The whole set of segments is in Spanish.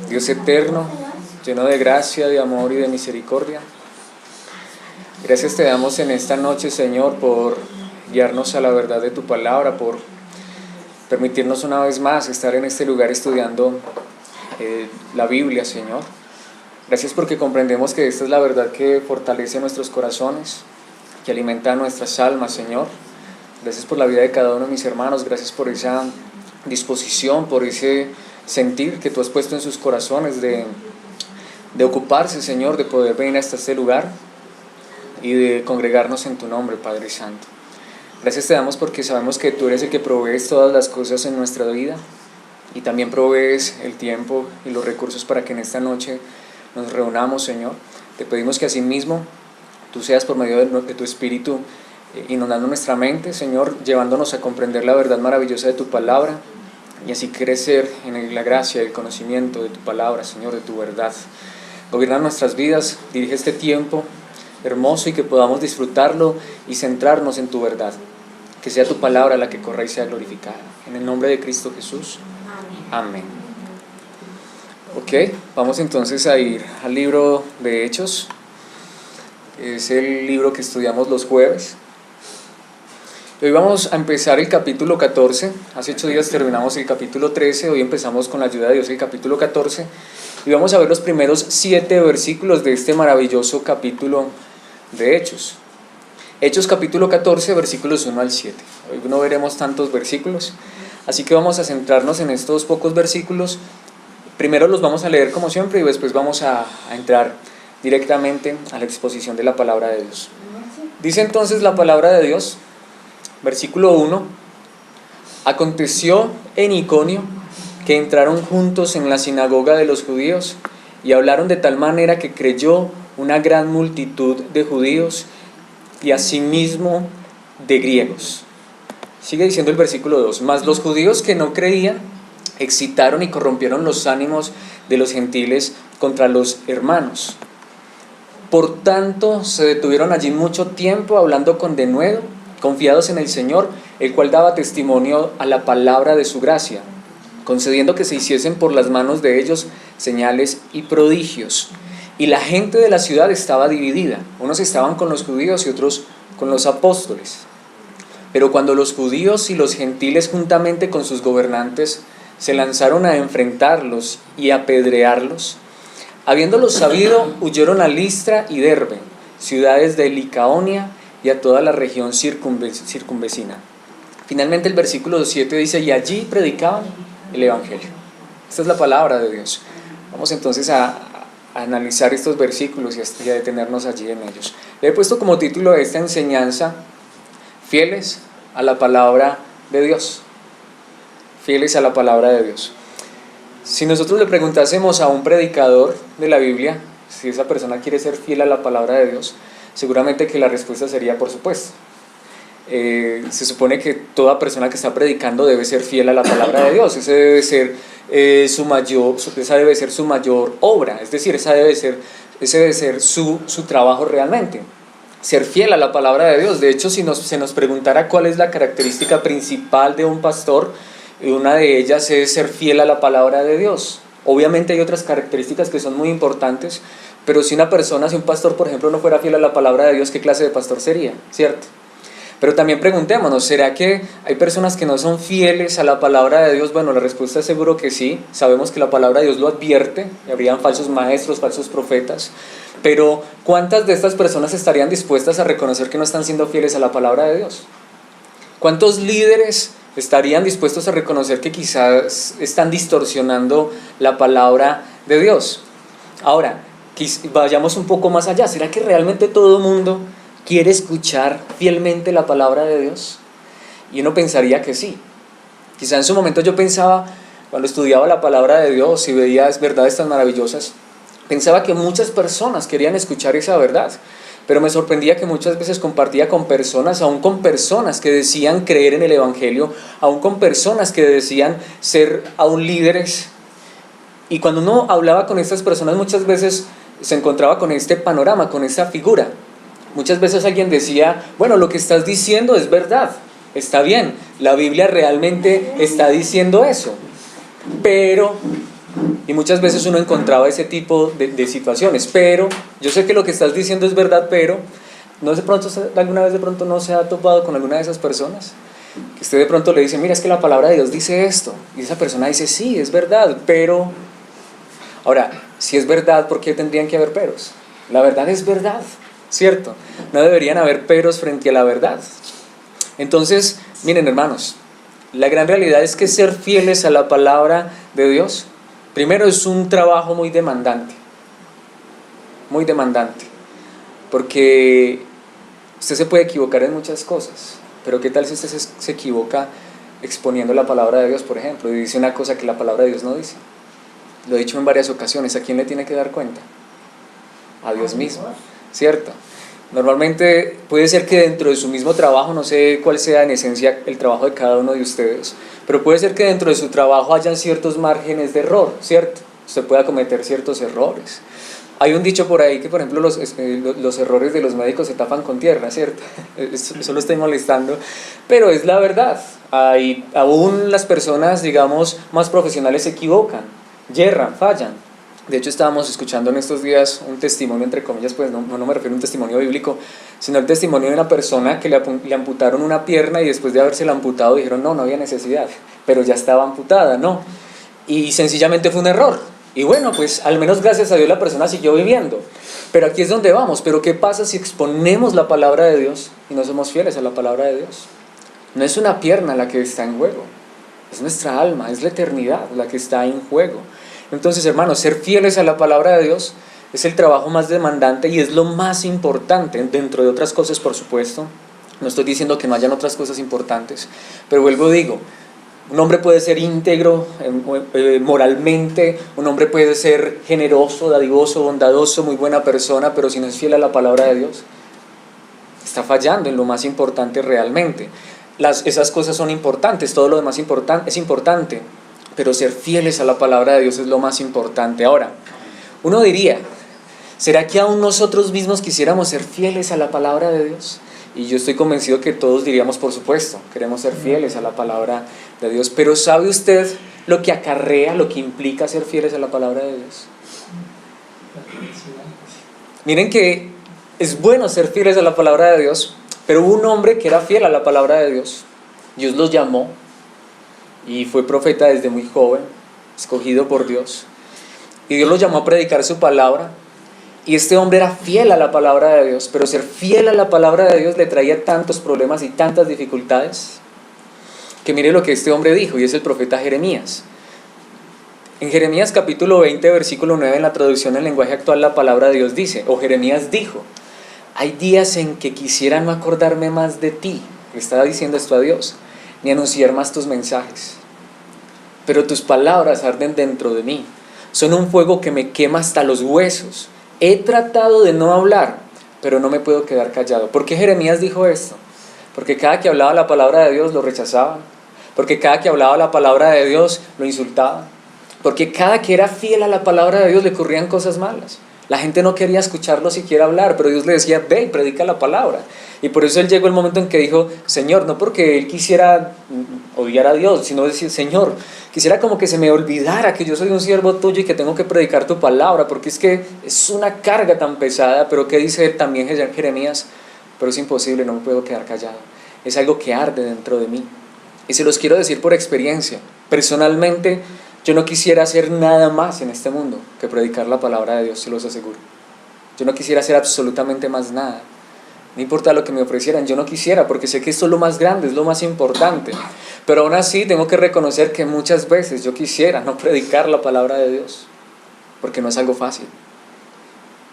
Dios eterno, lleno de gracia, de amor y de misericordia, gracias te damos en esta noche, Señor, por guiarnos a la verdad de tu palabra, por permitirnos una vez más estar en este lugar estudiando la Biblia, Señor. Gracias porque comprendemos que esta es la verdad que fortalece nuestros corazones, que alimenta nuestras almas, Señor. Gracias por la vida de cada uno de mis hermanos, gracias por esa disposición, por ese sentir que tú has puesto en sus corazones de ocuparse, Señor, de poder venir hasta este lugar y de congregarnos en tu nombre, Padre Santo. Gracias te damos porque sabemos que tú eres el que provees todas las cosas en nuestra vida y también provees el tiempo y los recursos para que en esta noche nos reunamos, Señor. Te pedimos que asimismo tú seas por medio de tu Espíritu inundando nuestra mente, Señor, llevándonos a comprender la verdad maravillosa de tu palabra y así crecer en la gracia y el conocimiento de tu palabra, Señor, de tu verdad. Gobierna nuestras vidas, dirige este tiempo hermoso y que podamos disfrutarlo y centrarnos en tu verdad. Que sea tu palabra la que corra y sea glorificada. En el nombre de Cristo Jesús. Amén. Ok, vamos entonces a ir al libro de Hechos. Es el libro que estudiamos los jueves. Hoy vamos a empezar el capítulo 14. Hace 8 días terminamos el capítulo 13. Hoy empezamos con la ayuda de Dios el capítulo 14. Y vamos a ver los primeros 7 versículos de este maravilloso capítulo de Hechos. Hechos capítulo 14, versículos 1 al 7. Hoy no veremos tantos versículos, así que vamos a centrarnos en estos pocos versículos. Primero los vamos a leer como siempre y después vamos a entrar directamente a la exposición de la palabra de Dios. Dice entonces la palabra de Dios, versículo 1: Aconteció en Iconio que entraron juntos en la sinagoga de los judíos y hablaron de tal manera que creyó una gran multitud de judíos y asimismo de griegos. Sigue diciendo el versículo 2: Mas los judíos que no creían excitaron y corrompieron los ánimos de los gentiles contra los hermanos. Por tanto, se detuvieron allí mucho tiempo hablando con denuedo, confiados en el Señor, el cual daba testimonio a la palabra de su gracia, concediendo que se hiciesen por las manos de ellos señales y prodigios. Y la gente de la ciudad estaba dividida, unos estaban con los judíos y otros con los apóstoles. Pero cuando los judíos y los gentiles juntamente con sus gobernantes se lanzaron a enfrentarlos y a apedrearlos, habiéndolo sabido, huyeron a Listra y Derbe, ciudades de Licaonia y a toda la región circunvecina. Finalmente el versículo 7 dice: y allí predicaban el evangelio. Esta es la palabra de Dios. Vamos entonces a analizar estos versículos y a detenernos allí en ellos. Le he puesto como título a esta enseñanza: fieles a la palabra de Dios. Fieles a la palabra de Dios. Si nosotros le preguntásemos a un predicador de la Biblia si esa persona quiere ser fiel a la palabra de Dios, seguramente que la respuesta sería por supuesto. Se supone que toda persona que está predicando debe ser fiel a la palabra de Dios. Esa debe ser su mayor obra, es decir, ese debe ser su trabajo realmente, ser fiel a la palabra de Dios. De hecho, si se nos preguntara cuál es la característica principal de un pastor, una de ellas es ser fiel a la palabra de Dios. Obviamente hay otras características que son muy importantes, pero si un pastor, por ejemplo, no fuera fiel a la palabra de Dios, ¿qué clase de pastor sería? ¿Cierto? Pero también preguntémonos, ¿será que hay personas que no son fieles a la palabra de Dios? Bueno, la respuesta es seguro que sí. Sabemos que la palabra de Dios lo advierte, habrían falsos maestros, falsos profetas, pero ¿cuántas de estas personas estarían dispuestas a reconocer que no están siendo fieles a la palabra de Dios? ¿Cuántos líderes estarían dispuestos a reconocer que quizás están distorsionando la palabra de Dios? Ahora, vayamos un poco más allá. ¿Será que realmente todo el mundo quiere escuchar fielmente la palabra de Dios? Y uno pensaría que sí. Quizá en su momento yo pensaba, cuando estudiaba la palabra de Dios y veía verdades tan maravillosas, pensaba que muchas personas querían escuchar esa verdad, pero me sorprendía que muchas veces compartía con personas, aún con personas que decían creer en el evangelio, aún con personas que decían ser aún líderes, y cuando uno hablaba con estas personas muchas veces se encontraba con este panorama, con esta figura. Muchas veces alguien decía, bueno, lo que estás diciendo es verdad, está bien, la Biblia realmente está diciendo eso, pero, y muchas veces uno encontraba ese tipo de situaciones, pero, yo sé que lo que estás diciendo es verdad, pero, ¿no de pronto, alguna vez de pronto no se ha topado con alguna de esas personas? Que usted de pronto le dice, mira, es que la palabra de Dios dice esto, y esa persona dice, sí, es verdad, pero, ahora, si es verdad, ¿por qué tendrían que haber peros? La verdad es verdad, ¿cierto? No deberían haber peros frente a la verdad. Entonces, miren hermanos, la gran realidad es que ser fieles a la palabra de Dios, primero es un trabajo muy demandante, porque usted se puede equivocar en muchas cosas, pero ¿qué tal si usted se equivoca exponiendo la palabra de Dios, por ejemplo, y dice una cosa que la palabra de Dios no dice? Lo he dicho en varias ocasiones, ¿a quién le tiene que dar cuenta? A Dios mismo, ¿cierto? Normalmente puede ser que dentro de su mismo trabajo, no sé cuál sea en esencia el trabajo de cada uno de ustedes, pero puede ser que dentro de su trabajo hayan ciertos márgenes de error, ¿cierto? Usted pueda cometer ciertos errores. Hay un dicho por ahí que, por ejemplo, los errores de los médicos se tapan con tierra, ¿cierto? Eso lo estoy molestando, pero es la verdad. Aún las personas, digamos, más profesionales se equivocan, yerran, fallan. De hecho, estábamos escuchando en estos días un testimonio, entre comillas, pues no me refiero a un testimonio bíblico, sino el testimonio de una persona que le amputaron una pierna y después de habérsela amputado dijeron, no había necesidad, pero ya estaba amputada, ¿no? Y sencillamente fue un error. Y bueno, pues al menos gracias a Dios la persona siguió viviendo. Pero aquí es donde vamos. Pero ¿qué pasa si exponemos la palabra de Dios y no somos fieles a la palabra de Dios? No es una pierna la que está en juego, es nuestra alma, es la eternidad la que está en juego. Entonces, hermanos, ser fieles a la palabra de Dios es el trabajo más demandante y es lo más importante, dentro de otras cosas, por supuesto. No estoy diciendo que no hayan otras cosas importantes, pero vuelvo y digo, un hombre puede ser íntegro moralmente, un hombre puede ser generoso, dadivoso, bondadoso, muy buena persona, pero si no es fiel a la palabra de Dios, está fallando en lo más importante realmente. Esas cosas son importantes, todo lo demás es importante, pero ser fieles a la palabra de Dios es lo más importante. Ahora, uno diría, ¿será que aún nosotros mismos quisiéramos ser fieles a la palabra de Dios? Y yo estoy convencido que todos diríamos, por supuesto, queremos ser fieles a la palabra de Dios. Pero ¿sabe usted lo que acarrea, lo que implica ser fieles a la palabra de Dios? Miren que es bueno ser fieles a la palabra de Dios, pero hubo un hombre que era fiel a la palabra de Dios. Dios los llamó y fue profeta desde muy joven, escogido por Dios. Y Dios lo llamó a predicar su palabra. Y este hombre era fiel a la palabra de Dios, pero ser fiel a la palabra de Dios le traía tantos problemas y tantas dificultades, que mire lo que este hombre dijo, y es el profeta Jeremías. En Jeremías capítulo 20, versículo 9, en la traducción en lenguaje actual, la palabra de Dios dice, o Jeremías dijo, hay días en que quisiera no acordarme más de ti, le estaba diciendo esto a Dios, ni anunciar más tus mensajes, pero tus palabras arden dentro de mí, son un fuego que me quema hasta los huesos. He tratado de no hablar, pero no me puedo quedar callado. ¿Por qué Jeremías dijo esto? Porque cada que hablaba la palabra de Dios lo rechazaban. Porque cada que hablaba la palabra de Dios lo insultaban. Porque cada que era fiel a la palabra de Dios le ocurrían cosas malas. La gente no quería escucharlo siquiera hablar, pero Dios le decía, ve y predica la palabra. Y por eso él llegó el momento en que dijo, Señor, no porque él quisiera odiar a Dios, sino decir, Señor, quisiera como que se me olvidara que yo soy un siervo tuyo y que tengo que predicar tu palabra, porque es que es una carga tan pesada. Pero ¿qué dice también Jeremías? Pero es imposible, no me puedo quedar callado. Es algo que arde dentro de mí. Y se los quiero decir por experiencia. Personalmente, yo no quisiera hacer nada más en este mundo que predicar la palabra de Dios, se los aseguro. Yo no quisiera hacer absolutamente más nada. No importa lo que me ofrecieran, yo no quisiera, porque sé que esto es lo más grande, es lo más importante. Pero aún así tengo que reconocer que muchas veces yo quisiera no predicar la palabra de Dios, porque no es algo fácil,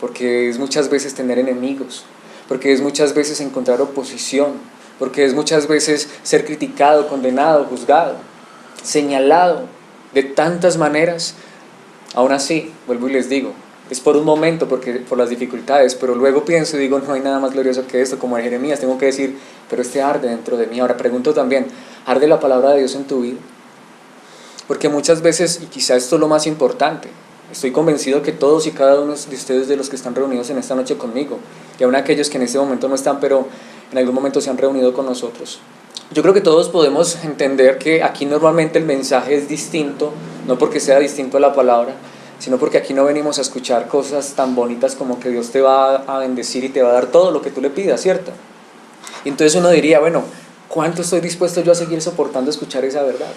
porque es muchas veces tener enemigos, porque es muchas veces encontrar oposición, porque es muchas veces ser criticado, condenado, juzgado, señalado de tantas maneras. Aún así, vuelvo y les digo, es por un momento, por las dificultades, pero luego pienso y digo, no hay nada más glorioso que esto, como en Jeremías, tengo que decir, pero este arde dentro de mí. Ahora pregunto también, ¿arde la palabra de Dios en tu vida? Porque muchas veces, y quizá esto es lo más importante, estoy convencido que todos y cada uno de ustedes, de los que están reunidos en esta noche conmigo, y aún aquellos que en este momento no están, pero en algún momento se han reunido con nosotros, Yo creo que todos podemos entender que aquí normalmente el mensaje es distinto, no porque sea distinto a la palabra, sino porque aquí no venimos a escuchar cosas tan bonitas como que Dios te va a bendecir y te va a dar todo lo que tú le pidas, ¿cierto? Y entonces uno diría, bueno, ¿cuánto estoy dispuesto yo a seguir soportando escuchar esa verdad?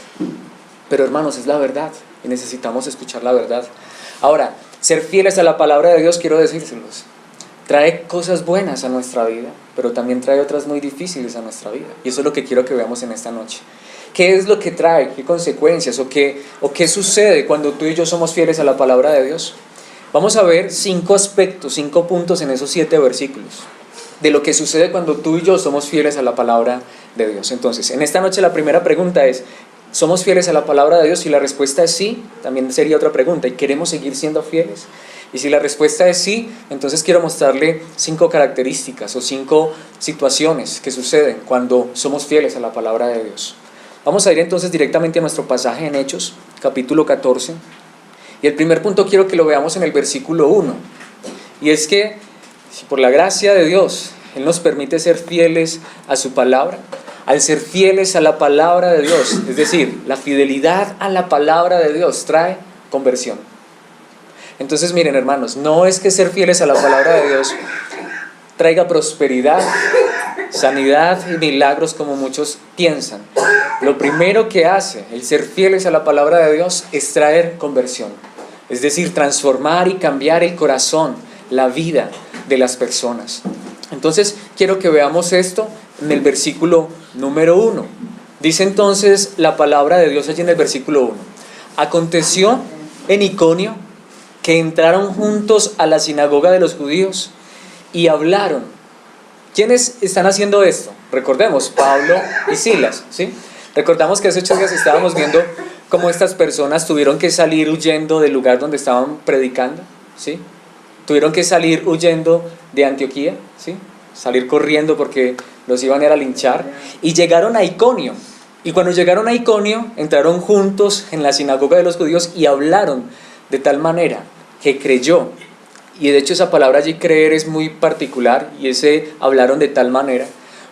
Pero hermanos, es la verdad y necesitamos escuchar la verdad. Ahora, ser fieles a la palabra de Dios, quiero decírselos, trae cosas buenas a nuestra vida, pero también trae otras muy difíciles a nuestra vida. Y eso es lo que quiero que veamos en esta noche. ¿Qué es lo que trae? ¿Qué consecuencias? ¿O qué sucede cuando tú y yo somos fieles a la palabra de Dios? Vamos a ver 5 aspectos, 5 puntos en esos 7 versículos de lo que sucede cuando tú y yo somos fieles a la palabra de Dios. Entonces, en esta noche la primera pregunta es, ¿somos fieles a la palabra de Dios? Si la respuesta es sí, también sería otra pregunta, ¿y queremos seguir siendo fieles? Y si la respuesta es sí, entonces quiero mostrarle 5 características o 5 situaciones que suceden cuando somos fieles a la palabra de Dios. Vamos a ir entonces directamente a nuestro pasaje en Hechos, capítulo 14. Y el primer punto quiero que lo veamos en el versículo 1. Y es que, si por la gracia de Dios, Él nos permite ser fieles a su palabra, al ser fieles a la palabra de Dios, es decir, la fidelidad a la palabra de Dios trae conversión. Entonces miren hermanos, no es que ser fieles a la palabra de Dios traiga prosperidad, sanidad y milagros como muchos piensan. Lo primero que hace el ser fieles a la palabra de Dios es traer conversión, es decir, transformar y cambiar el corazón, la vida de las personas. Entonces quiero que veamos esto en el versículo número 1. Dice entonces la palabra de Dios allí en el versículo 1. Aconteció en Iconio que entraron juntos a la sinagoga de los judíos y hablaron. ¿Quiénes están haciendo esto? Recordemos, Pablo y Silas, ¿sí? Recordamos que hace 8 días estábamos viendo cómo estas personas tuvieron que salir huyendo del lugar donde estaban predicando, ¿sí? Tuvieron que salir huyendo de Antioquía, ¿sí? Salir corriendo porque los iban a ir a linchar, y llegaron a Iconio. Y cuando llegaron a Iconio, entraron juntos en la sinagoga de los judíos y hablaron de tal manera que creyó. Y de hecho esa palabra allí, creer, es muy particular, y ese hablaron de tal manera,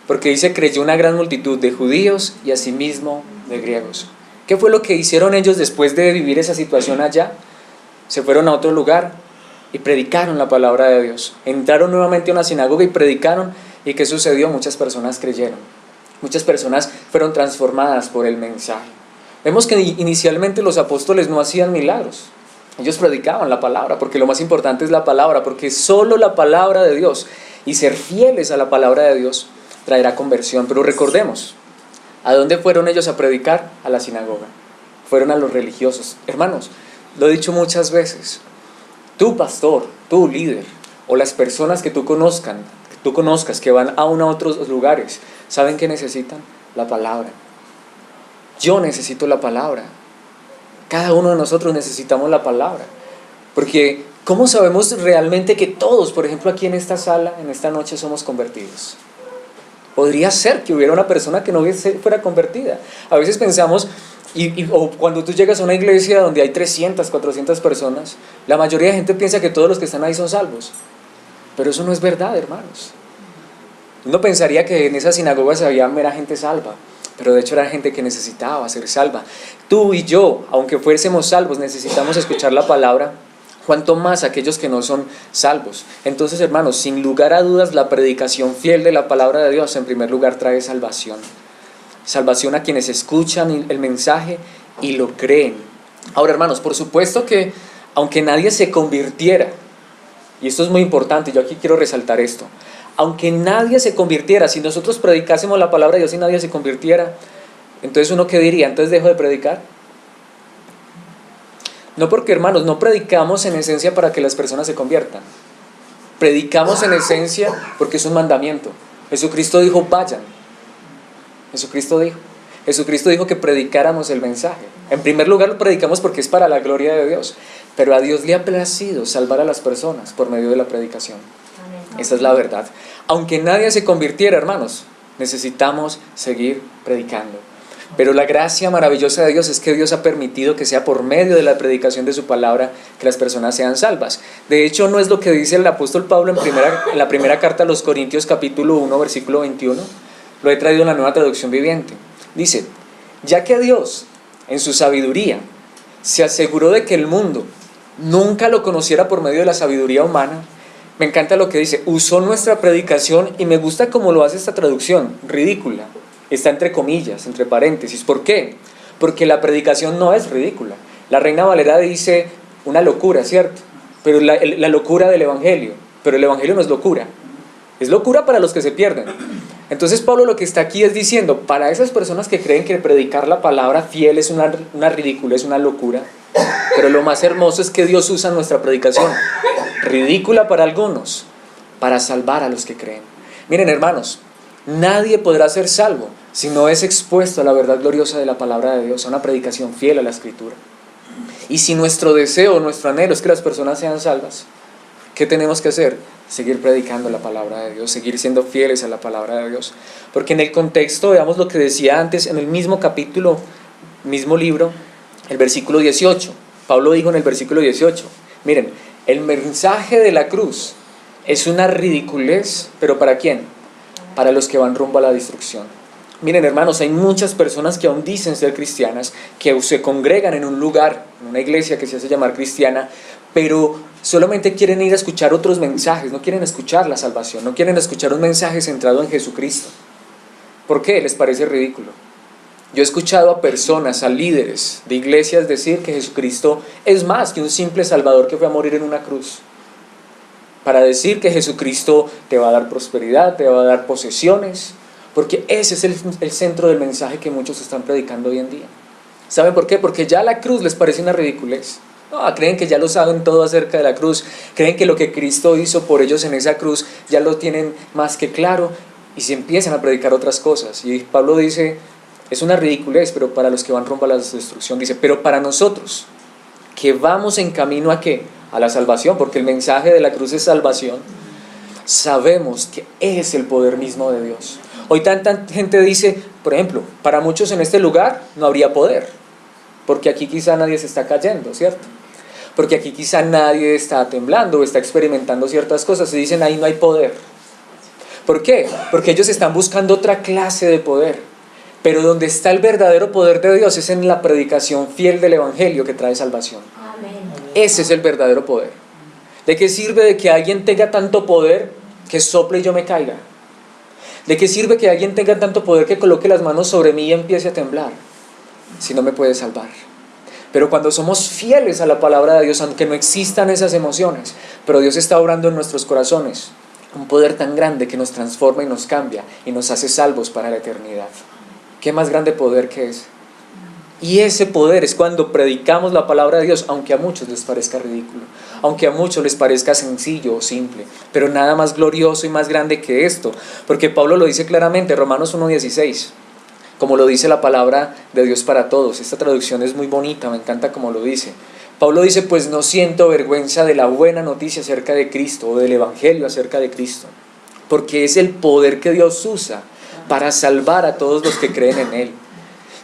porque dice creyó una gran multitud de judíos y asimismo de griegos. ¿Qué fue lo que hicieron ellos después de vivir esa situación allá? Se fueron a otro lugar y predicaron la palabra de Dios. Entraron nuevamente a una sinagoga y predicaron. ¿Y qué sucedió? Muchas personas creyeron. Muchas personas fueron transformadas por el mensaje. Vemos que inicialmente los apóstoles no hacían milagros. Ellos predicaban la palabra, porque lo más importante es la palabra, porque solo la palabra de Dios y ser fieles a la palabra de Dios traerá conversión. Pero recordemos, ¿a dónde fueron ellos a predicar? A la sinagoga. Fueron a los religiosos. Hermanos, lo he dicho muchas veces, tu pastor, tu líder, o las personas que tú conozcas que van a otros lugares, ¿saben qué necesitan? La palabra. Yo necesito la palabra. Cada uno de nosotros necesitamos la palabra. Porque ¿cómo sabemos realmente que todos, por ejemplo aquí en esta sala, en esta noche, somos convertidos? Podría ser que hubiera una persona que no fuera convertida. A veces pensamos, o cuando tú llegas a una iglesia donde hay 300, 400 personas, la mayoría de gente piensa que todos los que están ahí son salvos. Pero eso no es verdad, hermanos. Uno pensaría que en esas sinagogas había mera gente salva, pero de hecho era gente que necesitaba ser salva. Tú y yo, aunque fuésemos salvos, necesitamos escuchar la palabra, cuanto más aquellos que no son salvos. Entonces, hermanos, sin lugar a dudas, la predicación fiel de la palabra de Dios, en primer lugar, trae salvación. Salvación a quienes escuchan el mensaje y lo creen. Ahora, hermanos, por supuesto que aunque nadie se convirtiera, y esto es muy importante, yo aquí quiero resaltar esto, aunque nadie se convirtiera, si nosotros predicásemos la palabra de Dios y nadie se convirtiera, entonces uno ¿qué diría? ¿Entonces dejo de predicar? No, porque hermanos, no predicamos en esencia para que las personas se conviertan. Predicamos en esencia porque es un mandamiento. Jesucristo dijo, vayan. Jesucristo dijo que predicáramos el mensaje. En primer lugar lo predicamos porque es para la gloria de Dios. Pero a Dios le ha placido salvar a las personas por medio de la predicación. Esa es la verdad. Aunque nadie se convirtiera, hermanos, necesitamos seguir predicando. Pero la gracia maravillosa de Dios es que Dios ha permitido que sea por medio de la predicación de su palabra que las personas sean salvas. De hecho, no es lo que dice el apóstol Pablo en la primera carta a los Corintios, capítulo 1, versículo 21. Lo he traído en la Nueva Traducción Viviente. Dice, ya que Dios, en su sabiduría, se aseguró de que el mundo nunca lo conociera por medio de la sabiduría humana, me encanta lo que dice, usó nuestra predicación, y me gusta cómo lo hace esta traducción, ridícula. Está entre comillas, entre paréntesis. ¿Por qué? Porque la predicación no es ridícula. La Reina Valera dice una locura, ¿cierto? Pero la locura del Evangelio. Pero el Evangelio no es locura. Es locura para los que se pierden. Entonces Pablo lo que está aquí es diciendo, para esas personas que creen que predicar la palabra fiel es una ridícula, es una locura, pero lo más hermoso es que Dios usa nuestra predicación, ridícula para algunos, para salvar a los que creen. Miren, hermanos, nadie podrá ser salvo si no es expuesto a la verdad gloriosa de la palabra de Dios, a una predicación fiel a la Escritura. Y si nuestro deseo, nuestro anhelo es que las personas sean salvas, ¿qué tenemos que hacer? Seguir predicando la palabra de Dios, seguir siendo fieles a la palabra de Dios. Porque en el contexto, veamos lo que decía antes, en el mismo capítulo, mismo libro, el versículo 18. Pablo dijo en el versículo 18, miren, el mensaje de la cruz es una ridiculez, pero ¿para quién? Para los que van rumbo a la destrucción. Miren, hermanos, hay muchas personas que aún dicen ser cristianas, que se congregan en un lugar, en una iglesia que se hace llamar cristiana, pero solamente quieren ir a escuchar otros mensajes, no quieren escuchar la salvación, no quieren escuchar un mensaje centrado en Jesucristo. ¿Por qué? Les parece ridículo. Yo he escuchado a personas, a líderes de iglesias decir que Jesucristo es más que un simple salvador que fue a morir en una cruz. Para decir que Jesucristo te va a dar prosperidad, te va a dar posesiones, porque ese es el centro del mensaje que muchos están predicando hoy en día. ¿Saben por qué? Porque ya la cruz les parece una ridiculez. No, creen que ya lo saben todo acerca de la cruz, creen que lo que Cristo hizo por ellos en esa cruz ya lo tienen más que claro, y se empiezan a predicar otras cosas. Y Pablo dice, es una ridiculez, pero para los que van rumbo a la destrucción, dice, pero para nosotros, que vamos en camino ¿a qué? A la salvación, porque el mensaje de la cruz es salvación, sabemos que es el poder mismo de Dios. Hoy tanta gente dice, por ejemplo, para muchos en este lugar no habría poder, porque aquí quizá nadie se está cayendo, ¿cierto? Porque aquí quizá nadie está temblando o está experimentando ciertas cosas y dicen, ahí no hay poder. ¿Por qué? Porque ellos están buscando otra clase de poder. Pero donde está el verdadero poder de Dios es en la predicación fiel del Evangelio que trae salvación. Amén. Ese es el verdadero poder. ¿De qué sirve de que alguien tenga tanto poder que sople y yo me caiga? ¿De qué sirve que alguien tenga tanto poder que coloque las manos sobre mí y empiece a temblar? Si no me puede salvar. Pero cuando somos fieles a la palabra de Dios, aunque no existan esas emociones, pero Dios está obrando en nuestros corazones un poder tan grande que nos transforma y nos cambia y nos hace salvos para la eternidad. ¿Qué más grande poder que ese? Y ese poder es cuando predicamos la palabra de Dios, aunque a muchos les parezca ridículo, aunque a muchos les parezca sencillo o simple, pero nada más glorioso y más grande que esto, porque Pablo lo dice claramente, Romanos 1:16, como lo dice la palabra de Dios para todos. Esta traducción es muy bonita, me encanta como lo dice. Pablo dice, pues no siento vergüenza de la buena noticia acerca de Cristo, o del Evangelio acerca de Cristo, porque es el poder que Dios usa para salvar a todos los que creen en Él.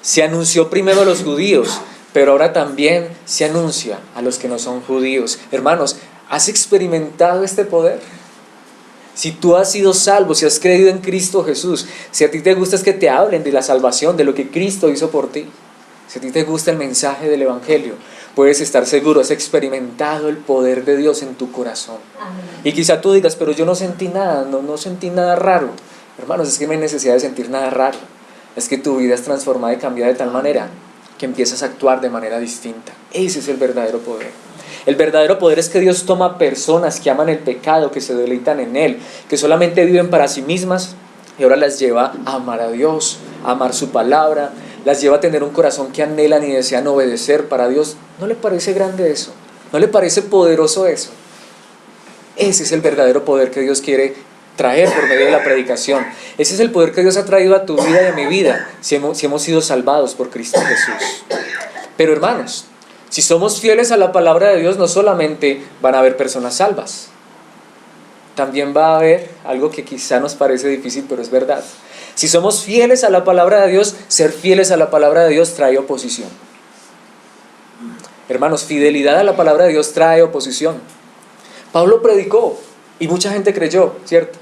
Se anunció primero a los judíos, pero ahora también se anuncia a los que no son judíos. Hermanos, ¿has experimentado este poder? Si tú has sido salvo, si has creído en Cristo Jesús, si a ti te gusta es que te hablen de la salvación, de lo que Cristo hizo por ti, si a ti te gusta el mensaje del Evangelio, puedes estar seguro, has experimentado el poder de Dios en tu corazón. Amén. Y quizá tú digas, pero yo no sentí nada, no sentí nada raro. Hermanos, es que no hay necesidad de sentir nada raro. Es que tu vida es transformada y cambiada de tal manera que empiezas a actuar de manera distinta. Ese es el verdadero poder. El verdadero poder es que Dios toma personas que aman el pecado, que se deleitan en él, que solamente viven para sí mismas, y ahora las lleva a amar a Dios, a amar su palabra, las lleva a tener un corazón que anhelan y desean obedecer para Dios. ¿No le parece grande eso? ¿No le parece poderoso eso? Ese es el verdadero poder que Dios quiere traer por medio de la predicación. Ese es el poder que Dios ha traído a tu vida y a mi vida, si hemos sido salvados por Cristo Jesús. Pero hermanos, si somos fieles a la palabra de Dios, no solamente van a haber personas salvas, también va a haber algo que quizá nos parece difícil, pero es verdad. Si somos fieles a la palabra de Dios, ser fieles a la palabra de Dios trae oposición. Hermanos, fidelidad a la palabra de Dios trae oposición. Pablo predicó y mucha gente creyó, ¿cierto?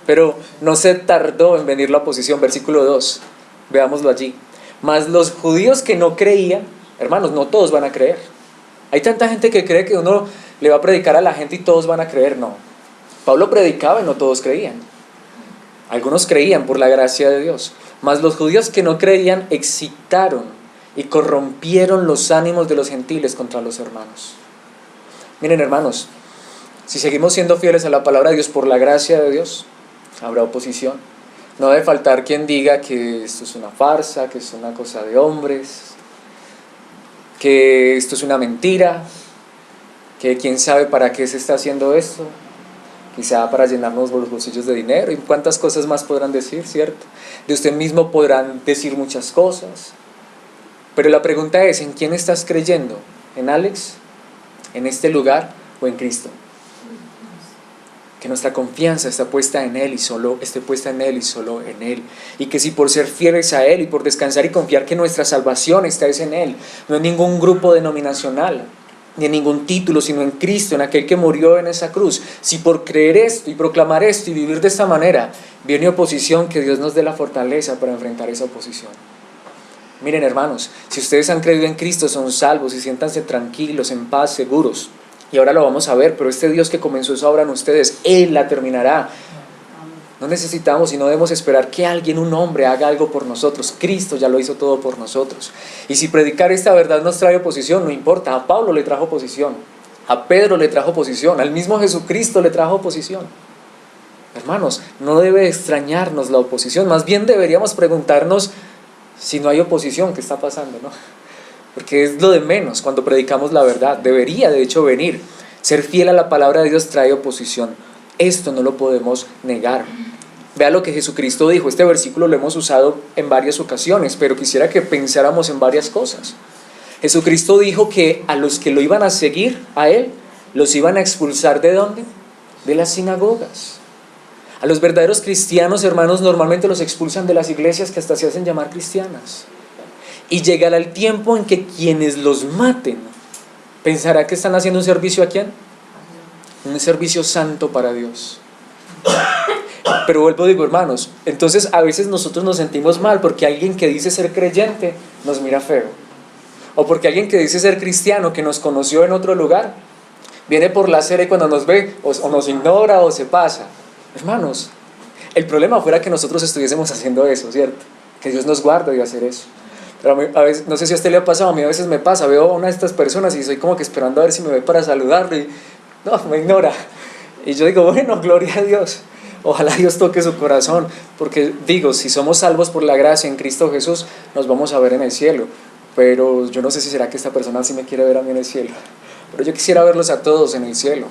Pero no se tardó en venir la oposición. Versículo 2, veámoslo allí. Mas los judíos que no creían, hermanos, no todos van a creer. Hay tanta gente que cree que uno le va a predicar a la gente y todos van a creer. No, Pablo predicaba y no todos creían. Algunos creían por la gracia de Dios. Mas los judíos que no creían excitaron y corrompieron los ánimos de los gentiles contra los hermanos. Miren, hermanos, si seguimos siendo fieles a la palabra de Dios por la gracia de Dios, habrá oposición. No debe faltar quien diga que esto es una farsa, que es una cosa de hombres, que esto es una mentira, que quién sabe para qué se está haciendo esto, quizá para llenarnos los bolsillos de dinero, y cuántas cosas más podrán decir, ¿cierto? De usted mismo podrán decir muchas cosas, pero la pregunta es, ¿en quién estás creyendo? ¿En Alex? ¿En este lugar? ¿O en Cristo? Que nuestra confianza esté puesta en Él y solo en Él. Y que si por ser fieles a Él y por descansar y confiar que nuestra salvación está en Él, no en ningún grupo denominacional, ni en ningún título, sino en Cristo, en aquel que murió en esa cruz. Si por creer esto y proclamar esto y vivir de esta manera viene oposición, que Dios nos dé la fortaleza para enfrentar esa oposición. Miren, hermanos, si ustedes han creído en Cristo, son salvos y siéntanse tranquilos, en paz, seguros. Y ahora lo vamos a ver, pero este Dios que comenzó esa obra en ustedes, Él la terminará. No necesitamos y no debemos esperar que alguien, un hombre, haga algo por nosotros. Cristo ya lo hizo todo por nosotros. Y si predicar esta verdad nos trae oposición, no importa. A Pablo le trajo oposición, a Pedro le trajo oposición, al mismo Jesucristo le trajo oposición. Hermanos, no debe extrañarnos la oposición, más bien deberíamos preguntarnos si no hay oposición, ¿qué está pasando, no? Porque es lo de menos cuando predicamos la verdad. Debería de hecho venir. Ser fiel a la palabra de Dios trae oposición. Esto no lo podemos negar. Vea lo que Jesucristo dijo. Este versículo lo hemos usado en varias ocasiones, pero quisiera que pensáramos en varias cosas. Jesucristo dijo que a los que lo iban a seguir, a Él, los iban a expulsar ¿de dónde? De las sinagogas. A los verdaderos cristianos, hermanos, normalmente los expulsan de las iglesias que hasta se hacen llamar cristianas. Y llegará el tiempo en que quienes los maten, ¿pensará que están haciendo un servicio a quién? Un servicio santo para Dios. Pero vuelvo, digo, hermanos, entonces a veces nosotros nos sentimos mal porque alguien que dice ser creyente nos mira feo. O porque alguien que dice ser cristiano, que nos conoció en otro lugar, viene por la acera y cuando nos ve o nos ignora o se pasa. Hermanos, el problema fuera que nosotros estuviésemos haciendo eso, ¿cierto? Que Dios nos guarde de hacer eso. Pero a veces, no sé si a usted le ha pasado, a mí a veces me pasa, veo a una de estas personas y soy como que esperando a ver si me ve para saludarle y no, me ignora. Y yo digo, bueno, gloria a Dios, ojalá Dios toque su corazón, porque digo, si somos salvos por la gracia en Cristo Jesús, nos vamos a ver en el cielo. Pero yo no sé si será que esta persona sí me quiere ver a mí en el cielo. Pero yo quisiera verlos a todos en el cielo.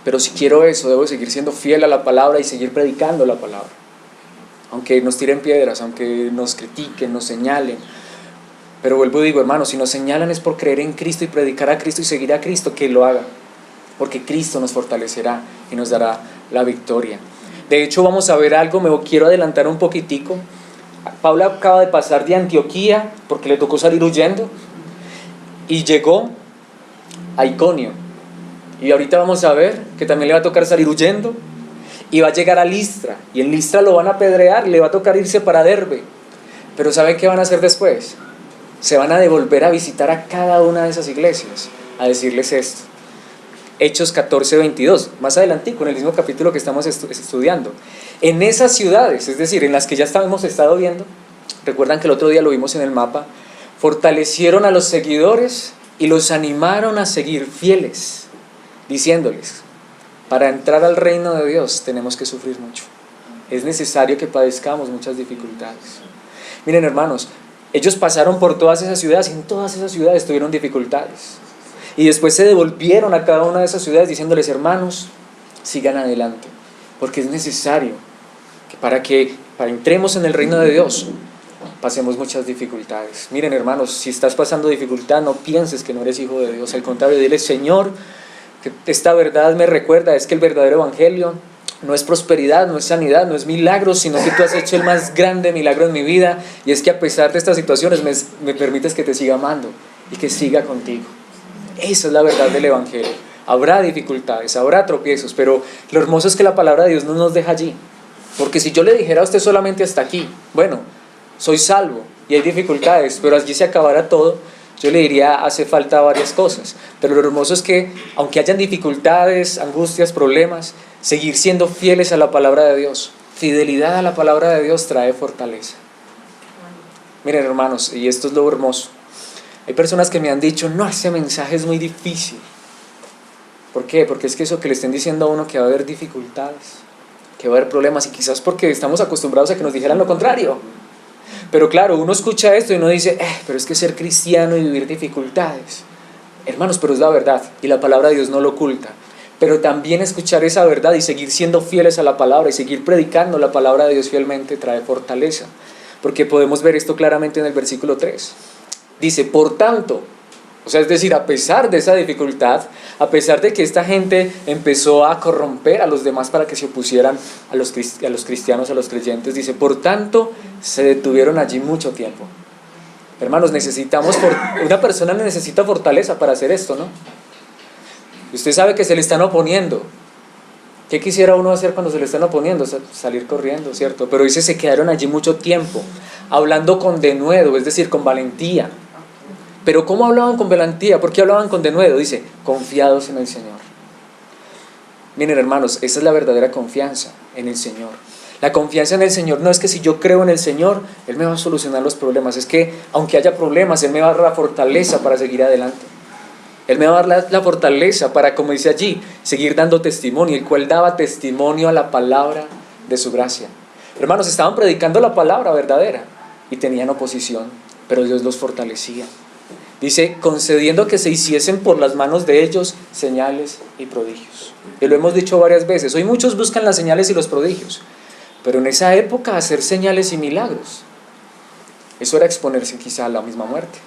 Pero si quiero eso, debo seguir siendo fiel a la palabra y seguir predicando la palabra. Aunque nos tiren piedras, aunque nos critiquen, nos señalen. Pero vuelvo y digo, hermanos, si nos señalan es por creer en Cristo y predicar a Cristo y seguir a Cristo, que lo hagan. Porque Cristo nos fortalecerá y nos dará la victoria. De hecho, vamos a ver algo, me quiero adelantar un poquitico. Pablo acaba de pasar de Antioquía, porque le tocó salir huyendo, y llegó a Iconio. Y ahorita vamos a ver que también le va a tocar salir huyendo, y va a llegar a Listra, y en Listra lo van a apedrear, le va a tocar irse para Derbe. Pero ¿saben qué van a hacer después? Se van a devolver a visitar a cada una de esas iglesias, a decirles esto. Hechos 14:22, más adelantico, en el mismo capítulo que estamos estudiando. En esas ciudades, es decir, en las que ya hemos estado viendo, recuerdan que el otro día lo vimos en el mapa, fortalecieron a los seguidores y los animaron a seguir fieles, diciéndoles, para entrar al reino de Dios tenemos que sufrir mucho. Es necesario que padezcamos muchas dificultades. Miren, hermanos, ellos pasaron por todas esas ciudades y en todas esas ciudades tuvieron dificultades. Y después se devolvieron a cada una de esas ciudades diciéndoles, hermanos, sigan adelante, porque es necesario que para entremos en el reino de Dios, pasemos muchas dificultades. Miren, hermanos, si estás pasando dificultad, no pienses que no eres hijo de Dios. Al contrario, dile, Señor, que esta verdad me recuerda, es que el verdadero evangelio no es prosperidad, no es sanidad, no es milagros, sino que tú has hecho el más grande milagro en mi vida, y es que a pesar de estas situaciones me permites que te siga amando y que siga contigo. Esa es la verdad del evangelio. Habrá dificultades, habrá tropiezos, pero lo hermoso es que la palabra de Dios no nos deja allí. Porque si yo le dijera a usted solamente hasta aquí, bueno, soy salvo y hay dificultades, pero allí se acabara todo, yo le diría, hace falta varias cosas. Pero lo hermoso es que, aunque hayan dificultades, angustias, problemas, seguir siendo fieles a la palabra de Dios. Fidelidad a la palabra de Dios trae fortaleza. Miren, hermanos, y esto es lo hermoso. Hay personas que me han dicho, no, ese mensaje es muy difícil. ¿Por qué? Porque es que eso que le estén diciendo a uno que va a haber dificultades, que va a haber problemas, y quizás porque estamos acostumbrados a que nos dijeran lo contrario. Pero claro, uno escucha esto y uno dice, pero es que ser cristiano y vivir dificultades. Hermanos, pero es la verdad, y la palabra de Dios no lo oculta. Pero también escuchar esa verdad y seguir siendo fieles a la palabra y seguir predicando la palabra de Dios fielmente trae fortaleza. Porque podemos ver esto claramente en el versículo 3. Dice, por tanto, o sea, es decir, a pesar de esa dificultad, a pesar de que esta gente empezó a corromper a los demás para que se opusieran a los cristianos, a los creyentes, dice, por tanto, se detuvieron allí mucho tiempo. Hermanos, una persona necesita fortaleza para hacer esto, ¿no? Usted sabe que se le están oponiendo. ¿Qué quisiera uno hacer cuando se le están oponiendo? Salir corriendo, ¿cierto? Pero dice, se quedaron allí mucho tiempo, hablando con denuedo, es decir, con valentía. Pero ¿cómo hablaban con valentía? ¿Por qué hablaban con denuedo? Dice, confiados en el Señor. Miren, hermanos, esa es la verdadera confianza en el Señor. La confianza en el Señor no es que si yo creo en el Señor, Él me va a solucionar los problemas. Es que aunque haya problemas, Él me va a dar la fortaleza para seguir adelante. Él me va a dar la fortaleza para, como dice allí, seguir dando testimonio, el cual daba testimonio a la palabra de su gracia. Hermanos, estaban predicando la palabra verdadera y tenían oposición, pero Dios los fortalecía. Dice, concediendo que se hiciesen por las manos de ellos señales y prodigios. Y lo hemos dicho varias veces, hoy muchos buscan las señales y los prodigios, pero en esa época hacer señales y milagros, eso era exponerse quizá a la misma muerte.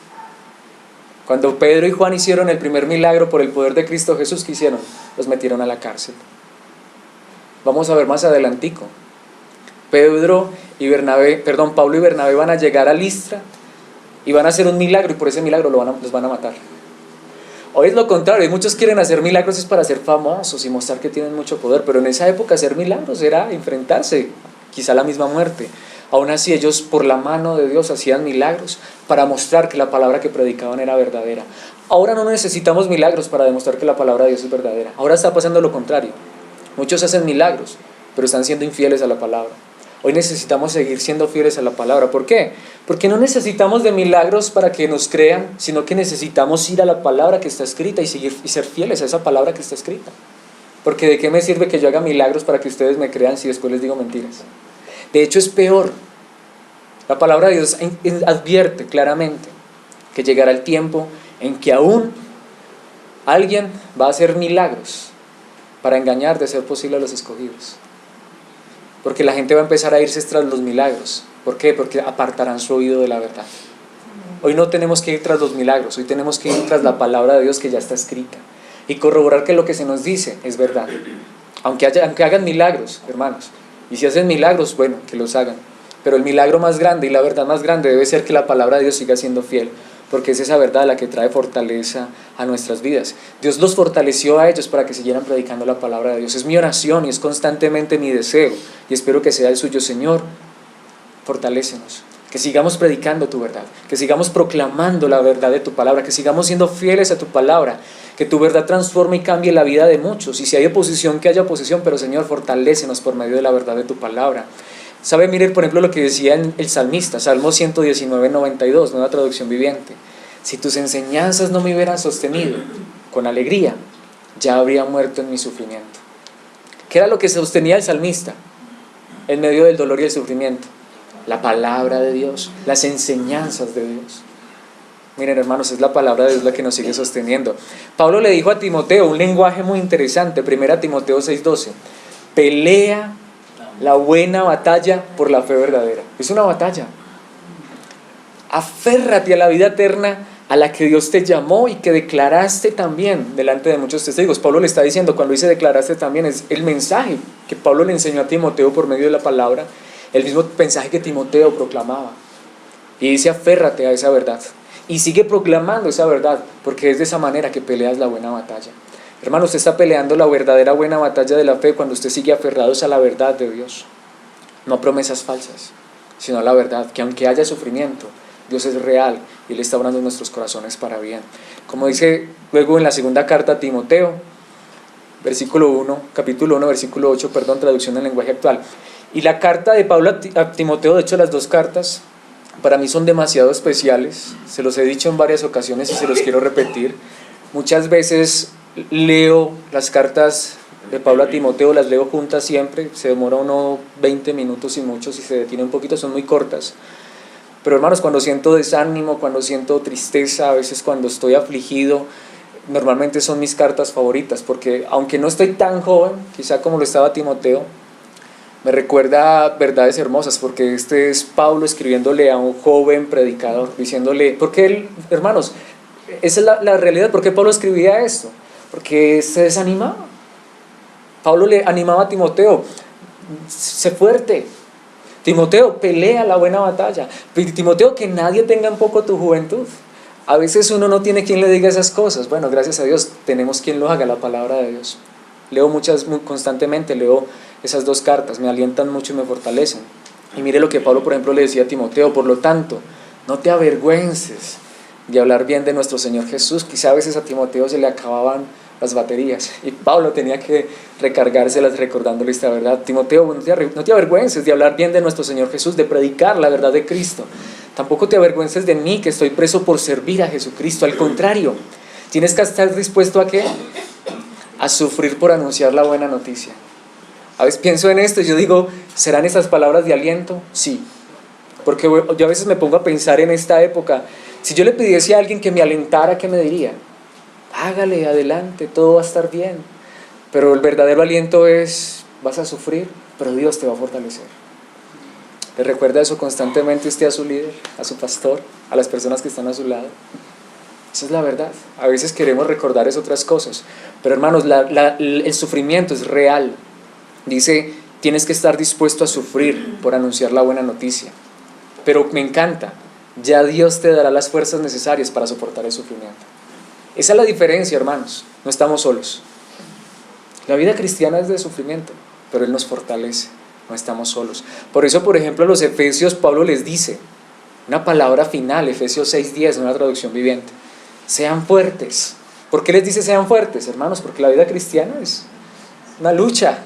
Cuando Pedro y Juan hicieron el primer milagro por el poder de Cristo Jesús, ¿qué hicieron? Los metieron a la cárcel. Vamos a ver más adelantico. Pablo y Bernabé van a llegar a Listra y van a hacer un milagro, y por ese milagro los van a matar. Hoy es lo contrario, muchos quieren hacer milagros es para ser famosos y mostrar que tienen mucho poder, pero en esa época hacer milagros era enfrentarse quizá a la misma muerte. Aún así ellos por la mano de Dios hacían milagros para mostrar que la palabra que predicaban era verdadera. Ahora no necesitamos milagros para demostrar que la palabra de Dios es verdadera. Ahora está pasando lo contrario. Muchos hacen milagros, pero están siendo infieles a la palabra. Hoy necesitamos seguir siendo fieles a la palabra. ¿Por qué? Porque no necesitamos de milagros para que nos crean, sino que necesitamos ir a la palabra que está escrita y ser fieles a esa palabra que está escrita. Porque ¿de qué me sirve que yo haga milagros para que ustedes me crean si después les digo mentiras? De hecho es peor. La palabra de Dios advierte claramente que llegará el tiempo en que aún alguien va a hacer milagros para engañar, de ser posible, a los escogidos. Porque la gente va a empezar a irse tras los milagros. ¿Por qué? Porque apartarán su oído de la verdad. Hoy no tenemos que ir tras los milagros, hoy tenemos que ir tras la palabra de Dios que ya está escrita y corroborar que lo que se nos dice es verdad. Aunque hagan milagros, hermanos, y si hacen milagros, bueno, que los hagan. Pero el milagro más grande y la verdad más grande debe ser que la palabra de Dios siga siendo fiel, porque es esa verdad la que trae fortaleza a nuestras vidas. Dios los fortaleció a ellos para que siguieran predicando la palabra de Dios. Es mi oración y es constantemente mi deseo, y espero que sea el suyo. Señor, fortalécenos, que sigamos predicando tu verdad, que sigamos proclamando la verdad de tu palabra, que sigamos siendo fieles a tu palabra, que tu verdad transforme y cambie la vida de muchos, y si hay oposición, que haya oposición, pero Señor, fortalécenos por medio de la verdad de tu palabra. ¿Sabe? Miren, por ejemplo, lo que decía el salmista, Salmo 119:92, nueva traducción viviente. Si tus enseñanzas no me hubieran sostenido con alegría, ya habría muerto en mi sufrimiento. ¿Qué era lo que sostenía el salmista en medio del dolor y el sufrimiento? La palabra de Dios, las enseñanzas de Dios. Miren, hermanos, es la palabra de Dios la que nos sigue sosteniendo. Pablo le dijo a Timoteo un lenguaje muy interesante, 1 Timoteo 6:12, pelea la buena batalla por la fe verdadera. Es una batalla. Aférrate a la vida eterna a la que Dios te llamó y que declaraste también delante de muchos testigos. Pablo le está diciendo, cuando dice declaraste también, es el mensaje que Pablo le enseñó a Timoteo por medio de la palabra, el mismo mensaje que Timoteo proclamaba. Y dice, aférrate a esa verdad. Y sigue proclamando esa verdad, porque es de esa manera que peleas la buena batalla. Hermano, usted está peleando la verdadera buena batalla de la fe cuando usted sigue aferrado a la verdad de Dios. no a promesas falsas, sino a la verdad, que aunque haya sufrimiento, Dios es real y Él está obrando en nuestros corazones para bien. Como dice luego en la segunda carta a Timoteo, capítulo 1, versículo 8, traducción en lenguaje actual. Y la carta de Pablo a Timoteo, de hecho las dos cartas, para mí son demasiado especiales, se los he dicho en varias ocasiones y se los quiero repetir. Muchas veces leo las cartas de Pablo a Timoteo, las leo juntas siempre, se demora unos 20 minutos y mucho, si se detiene un poquito, son muy cortas. Pero hermanos, cuando siento desánimo, cuando siento tristeza, a veces cuando estoy afligido, normalmente son mis cartas favoritas, porque aunque no estoy tan joven, quizá como lo estaba Timoteo, me recuerda verdades hermosas, porque este es Pablo escribiéndole a un joven predicador, diciéndole, porque él, hermanos, esa es la realidad. ¿Por qué Pablo escribía esto? Porque se desanimaba. Pablo le animaba a Timoteo, sé fuerte, Timoteo, pelea la buena batalla, Timoteo, que nadie tenga en poco tu juventud. A veces uno no tiene quien le diga esas cosas. Bueno, gracias a Dios tenemos quien lo haga, la palabra de Dios. Leo constantemente, leo esas dos cartas, me alientan mucho y me fortalecen. Y mire lo que Pablo, por ejemplo, le decía a Timoteo: por lo tanto, no te avergüences de hablar bien de nuestro Señor Jesús. Quizá a veces a Timoteo se le acababan las baterías y Pablo tenía que recargárselas recordándole esta verdad. Timoteo, no te avergüences de hablar bien de nuestro Señor Jesús, de predicar la verdad de Cristo. Tampoco te avergüences de mí, que estoy preso por servir a Jesucristo. Al contrario, tienes que estar dispuesto a ¿qué? A sufrir por anunciar la buena noticia. A veces pienso en esto y yo digo, ¿serán esas palabras de aliento? Sí, porque yo a veces me pongo a pensar en esta época. Si yo le pidiese a alguien que me alentara, ¿qué me diría? Hágale, adelante, todo va a estar bien. Pero el verdadero aliento es, vas a sufrir, pero Dios te va a fortalecer. ¿Le recuerda eso constantemente usted a su líder, a su pastor, a las personas que están a su lado? Esa es la verdad. A veces queremos recordar otras cosas, pero hermanos, el sufrimiento es real. Dice, tienes que estar dispuesto a sufrir por anunciar la buena noticia. Pero me encanta, ya Dios te dará las fuerzas necesarias para soportar el sufrimiento. Esa es la diferencia, hermanos. No estamos solos. La vida cristiana es de sufrimiento, pero Él nos fortalece. No estamos solos. Por eso, por ejemplo, a los Efesios, Pablo les dice una palabra final, Efesios 6:10, una traducción viviente: sean fuertes. ¿Por qué les dice sean fuertes, hermanos? Porque la vida cristiana es una lucha.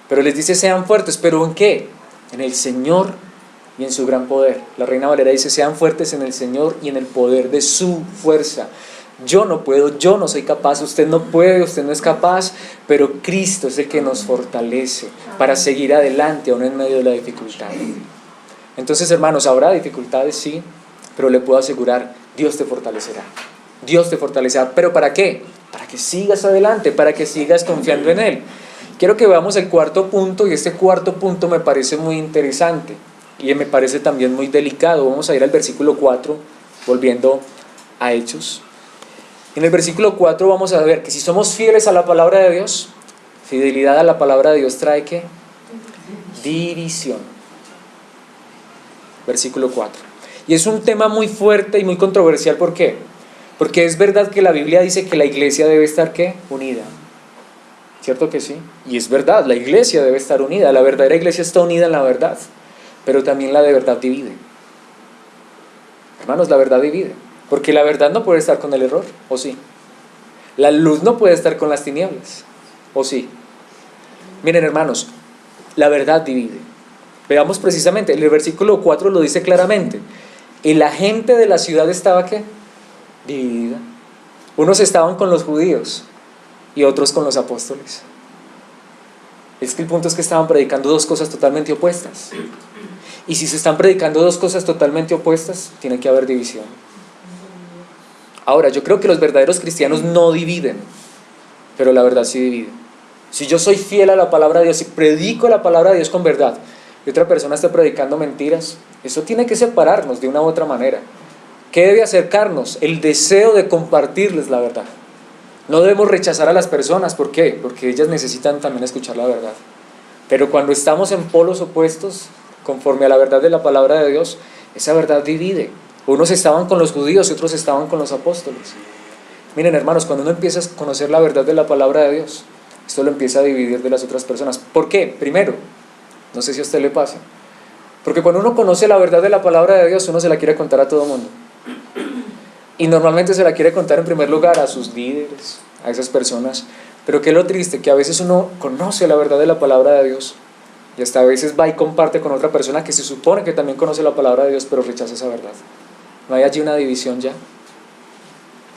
Pero les dice sean fuertes. ¿Pero en qué? En el Señor y en su gran poder. La Reina Valera dice, sean fuertes en el Señor y en el poder de su fuerza. Yo no puedo, yo no soy capaz, usted no puede, usted no es capaz, pero Cristo es el que nos fortalece para seguir adelante aún en medio de la dificultad. Entonces, hermanos, habrá dificultades, sí, pero le puedo asegurar, Dios te fortalecerá. Dios te fortalecerá. ¿Pero para qué? Para que sigas adelante, para que sigas confiando en Él. Quiero que veamos el cuarto punto, y este cuarto punto me parece muy interesante y me parece también muy delicado. Vamos a ir al versículo 4, volviendo a Hechos. En el versículo 4 vamos a ver que si somos fieles a la palabra de Dios, fidelidad a la palabra de Dios trae ¿qué? División. Versículo 4. Y es un tema muy fuerte y muy controversial. ¿Por qué? Porque es verdad que la Biblia dice que la iglesia debe estar ¿qué? Unida. ¿Cierto que sí? Y es verdad, la iglesia debe estar unida. La verdadera iglesia está unida en la verdad, pero también la de verdad divide. Hermanos, la verdad divide. Porque la verdad no puede estar con el error, ¿o sí? La luz no puede estar con las tinieblas, ¿o sí? Miren, hermanos, la verdad divide. Veamos precisamente, el versículo 4 lo dice claramente. Y la gente de la ciudad estaba ¿qué? Dividida. Unos estaban con los judíos y otros con los apóstoles. Es que el punto es que estaban predicando dos cosas totalmente opuestas. Y si se están predicando dos cosas totalmente opuestas, tiene que haber división. Ahora, yo creo que los verdaderos cristianos no dividen, pero la verdad sí divide. Si yo soy fiel a la palabra de Dios, si predico la palabra de Dios con verdad, y otra persona está predicando mentiras, eso tiene que separarnos de una u otra manera. ¿Qué debe acercarnos? El deseo de compartirles la verdad. No debemos rechazar a las personas. ¿Por qué? Porque ellas necesitan también escuchar la verdad. Pero cuando estamos en polos opuestos, conforme a la verdad de la palabra de Dios, esa verdad divide. Unos estaban con los judíos y otros estaban con los apóstoles. Miren, hermanos, cuando uno empieza a conocer la verdad de la palabra de Dios, esto lo empieza a dividir de las otras personas. ¿Por qué? Primero, no sé si a usted le pasa, Porque cuando uno conoce la verdad de la palabra de Dios, uno se la quiere contar a todo mundo. Y normalmente se la quiere contar en primer lugar a sus líderes, a esas personas. Pero qué es lo triste, que a veces uno conoce la verdad de la palabra de Dios y hasta a veces va y comparte con otra persona que se supone que también conoce la palabra de Dios, pero rechaza esa verdad. ¿No hay allí una división ya?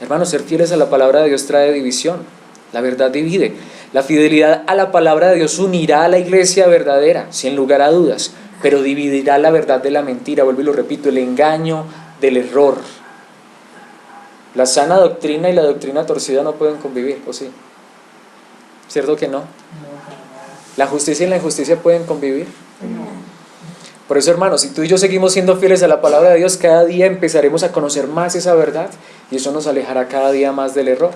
Hermanos, ser fieles a la palabra de Dios trae división. La verdad divide. La fidelidad a la palabra de Dios unirá a la iglesia verdadera, sin lugar a dudas, pero dividirá la verdad de la mentira. Vuelvo y lo repito, el engaño del error. La sana doctrina y la doctrina torcida no pueden convivir, ¿o sí? ¿Cierto que no? ¿La justicia y la injusticia pueden convivir? Por eso, hermanos, si tú y yo seguimos siendo fieles a la palabra de Dios, cada día empezaremos a conocer más esa verdad y eso nos alejará cada día más del error.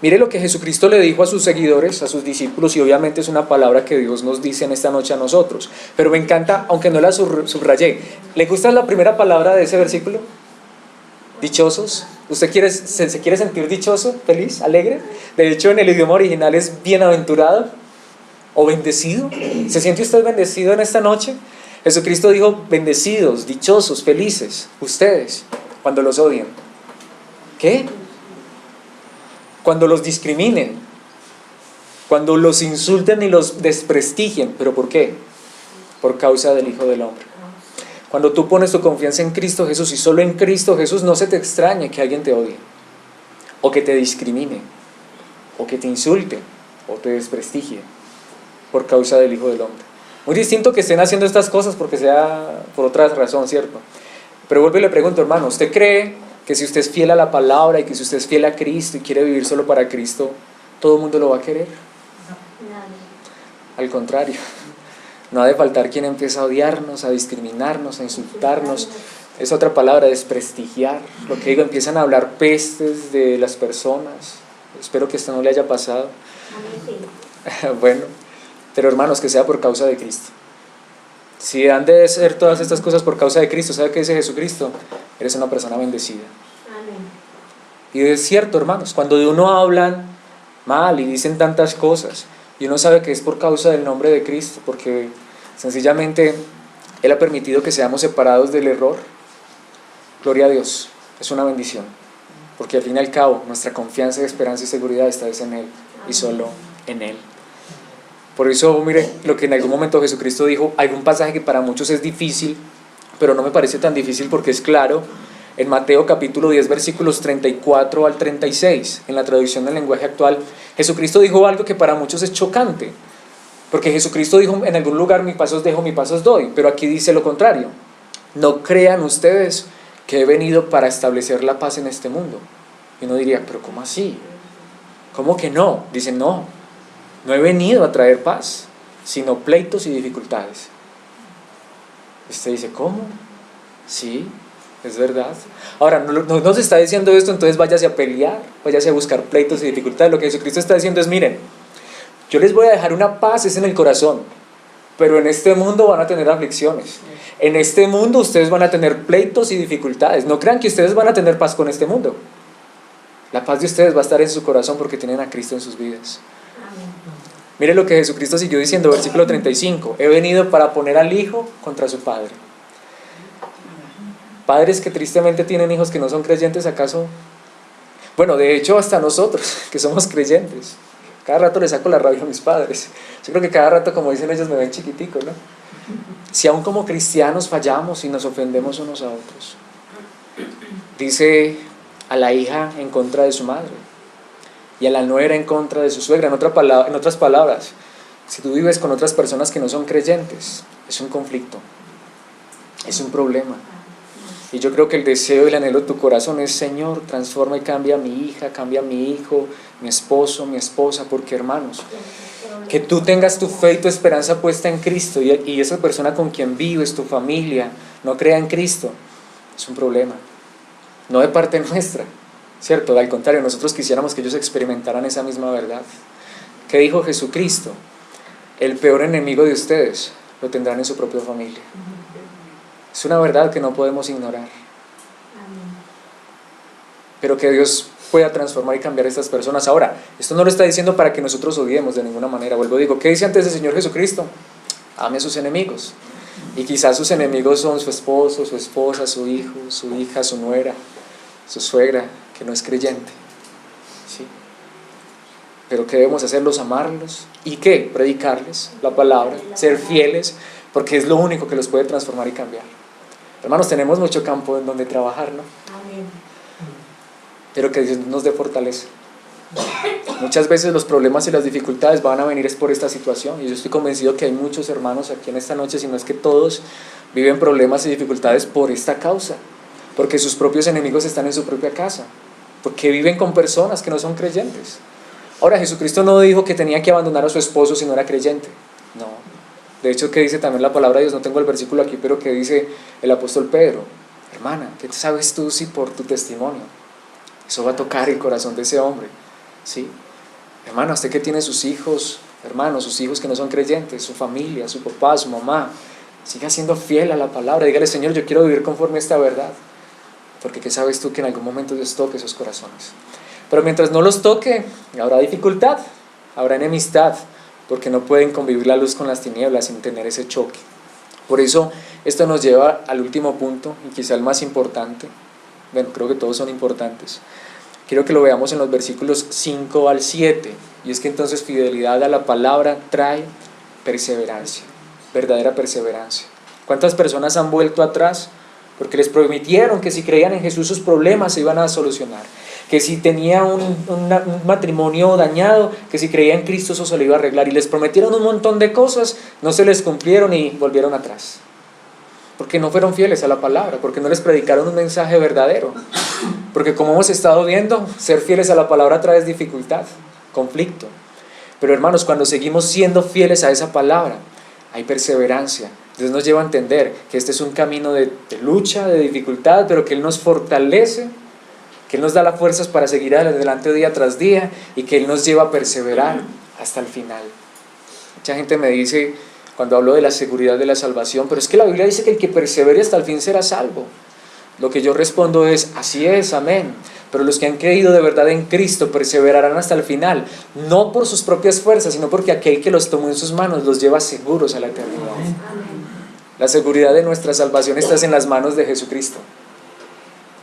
Mire lo que Jesucristo le dijo a sus seguidores, a sus discípulos, y obviamente es una palabra que Dios nos dice en esta noche a nosotros. Pero me encanta, aunque no la subrayé. ¿Le gusta la primera palabra de ese versículo? Dichosos. ¿Usted se quiere sentir dichoso, feliz, alegre? De hecho, en el idioma original es bienaventurado o bendecido. ¿Se siente usted bendecido en esta noche? Jesucristo dijo, bendecidos, dichosos, felices, ustedes, cuando los odien. ¿Qué? Cuando los discriminen, cuando los insulten y los desprestigien. ¿Pero por qué? Por causa del Hijo del Hombre. Cuando tú pones tu confianza en Cristo Jesús y solo en Cristo Jesús, no se te extrañe que alguien te odie, o que te discrimine, o que te insulte, o te desprestigie, por causa del Hijo del Hombre. Muy distinto que estén haciendo estas cosas porque sea por otra razón, ¿cierto? Pero vuelvo y le pregunto, hermano, ¿usted cree que si usted es fiel a la palabra y que si usted es fiel a Cristo y quiere vivir solo para Cristo, todo el mundo lo va a querer? Al contrario, no ha de faltar quien empiece a odiarnos, a discriminarnos, a insultarnos. Es otra palabra, desprestigiar. Lo que digo, empiezan a hablar pestes de las personas. Espero que esto no le haya pasado. Bueno, pero hermanos, que sea por causa de Cristo. Si han de ser todas estas cosas por causa de Cristo, ¿sabe qué dice Jesucristo? Eres una persona bendecida. Amén. Y es cierto, hermanos, cuando de uno hablan mal y dicen tantas cosas, y uno sabe que es por causa del nombre de Cristo, porque sencillamente Él ha permitido que seamos separados del error. Gloria a Dios, es una bendición, porque al fin y al cabo nuestra confianza, esperanza y seguridad está en Él y solo en Él. Por eso, mire lo que en algún momento Jesucristo dijo. Hay un pasaje que para muchos es difícil, pero no me parece tan difícil porque es claro. En Mateo capítulo 10 versículos 34 al 36, en la traducción del lenguaje actual, Jesucristo dijo algo que para muchos es chocante, porque Jesucristo dijo en algún lugar, mi paz os dejo, mi paz os doy, pero aquí dice lo contrario. No crean ustedes que he venido para establecer la paz en este mundo. Y uno diría, pero ¿cómo así? ¿Cómo que no? Dicen, no he venido a traer paz, sino pleitos y dificultades. Usted dice, ¿cómo? Sí, es verdad. Ahora, no nos está diciendo esto, entonces váyase a pelear, váyase a buscar pleitos y dificultades. Lo que Jesucristo está diciendo es, miren, yo les voy a dejar una paz, es en el corazón, pero en este mundo van a tener aflicciones. En este mundo ustedes van a tener pleitos y dificultades. No crean que ustedes van a tener paz con este mundo. La paz de ustedes va a estar en su corazón porque tienen a Cristo en sus vidas. Mire lo que Jesucristo siguió diciendo, versículo 35. He venido para poner al hijo contra su padre. Padres que tristemente tienen hijos que no son creyentes, ¿acaso? Bueno, de hecho hasta nosotros, que somos creyentes. Cada rato le saco la rabia a mis padres. Yo creo que cada rato, como dicen ellos, me ven chiquitico, ¿no? Si aún como cristianos fallamos y nos ofendemos unos a otros. Dice a la hija en contra de su madre y a la nuera en contra de su suegra. En otras palabras, si tú vives con otras personas que no son creyentes, es un conflicto, es un problema. Y yo creo que el deseo y el anhelo de tu corazón es, Señor, transforma y cambia a mi hija, cambia a mi hijo, mi esposo, mi esposa, porque hermanos, que tú tengas tu fe y tu esperanza puesta en Cristo y esa persona con quien vives, tu familia, no crea en Cristo, es un problema, no de parte nuestra, ¿cierto? Al contrario, nosotros quisiéramos que ellos experimentaran esa misma verdad. ¿Qué dijo Jesucristo? El peor enemigo de ustedes lo tendrán en su propia familia. Es una verdad que no podemos ignorar. Pero que Dios pueda transformar y cambiar a estas personas. Ahora, esto no lo está diciendo para que nosotros odiemos de ninguna manera. Vuelvo, digo, ¿qué dice antes el Señor Jesucristo? Ame a sus enemigos. Y quizás sus enemigos son su esposo, su esposa, su hijo, su hija, su nuera, su suegra, que no es creyente. ¿Sí? Pero ¿qué debemos hacerlos? Amarlos. ¿Y qué? Predicarles la palabra, ser fieles, porque es lo único que los puede transformar y cambiar. Hermanos, tenemos mucho campo en donde trabajar, ¿no? Amén. Pero que Dios nos dé fortaleza. Muchas veces los problemas y las dificultades van a venir es por esta situación, y yo estoy convencido que hay muchos hermanos aquí en esta noche, si no es que todos, viven problemas y dificultades por esta causa, porque sus propios enemigos están en su propia casa, porque viven con personas que no son creyentes. Ahora, Jesucristo no dijo que tenía que abandonar a su esposo si no era creyente, no. De hecho, que dice también la palabra de Dios, no tengo el versículo aquí, pero que dice el apóstol Pedro: hermana, ¿qué sabes tú si por tu testimonio eso va a tocar el corazón de ese hombre? ¿Sí? Hermano, usted que tiene sus hijos, hermanos, sus hijos que no son creyentes, su familia, su papá, su mamá, siga siendo fiel a la palabra. Dígale: Señor, yo quiero vivir conforme a esta verdad, porque ¿qué sabes tú que en algún momento Dios toque esos corazones? Pero mientras no los toque, habrá dificultad, habrá enemistad, porque no pueden convivir la luz con las tinieblas sin tener ese choque. Por eso esto nos lleva al último punto, y quizá el más importante. Bueno, creo que todos son importantes. Quiero que lo veamos en los versículos 5 al 7, y es que entonces fidelidad a la palabra trae perseverancia, verdadera perseverancia. ¿Cuántas personas han vuelto atrás? Porque les prometieron que si creían en Jesús sus problemas se iban a solucionar, que si tenía un matrimonio dañado, que si creía en Cristo eso se lo iba a arreglar, y les prometieron un montón de cosas, no se les cumplieron y volvieron atrás, porque no fueron fieles a la palabra, porque no les predicaron un mensaje verdadero. Porque como hemos estado viendo, ser fieles a la palabra trae dificultad, conflicto. Pero hermanos, cuando seguimos siendo fieles a esa palabra, hay perseverancia. Dios nos lleva a entender que este es un camino de lucha, de dificultad, pero que Él nos fortalece, que Él nos da las fuerzas para seguir adelante día tras día, y que Él nos lleva a perseverar hasta el final. Mucha gente me dice, cuando hablo de la seguridad de la salvación: pero es que la Biblia dice que el que persevere hasta el fin será salvo. Lo que yo respondo es: así es, amén. Pero los que han creído de verdad en Cristo perseverarán hasta el final, no por sus propias fuerzas, sino porque aquel que los tomó en sus manos los lleva seguros a la eternidad. La seguridad de nuestra salvación está en las manos de Jesucristo.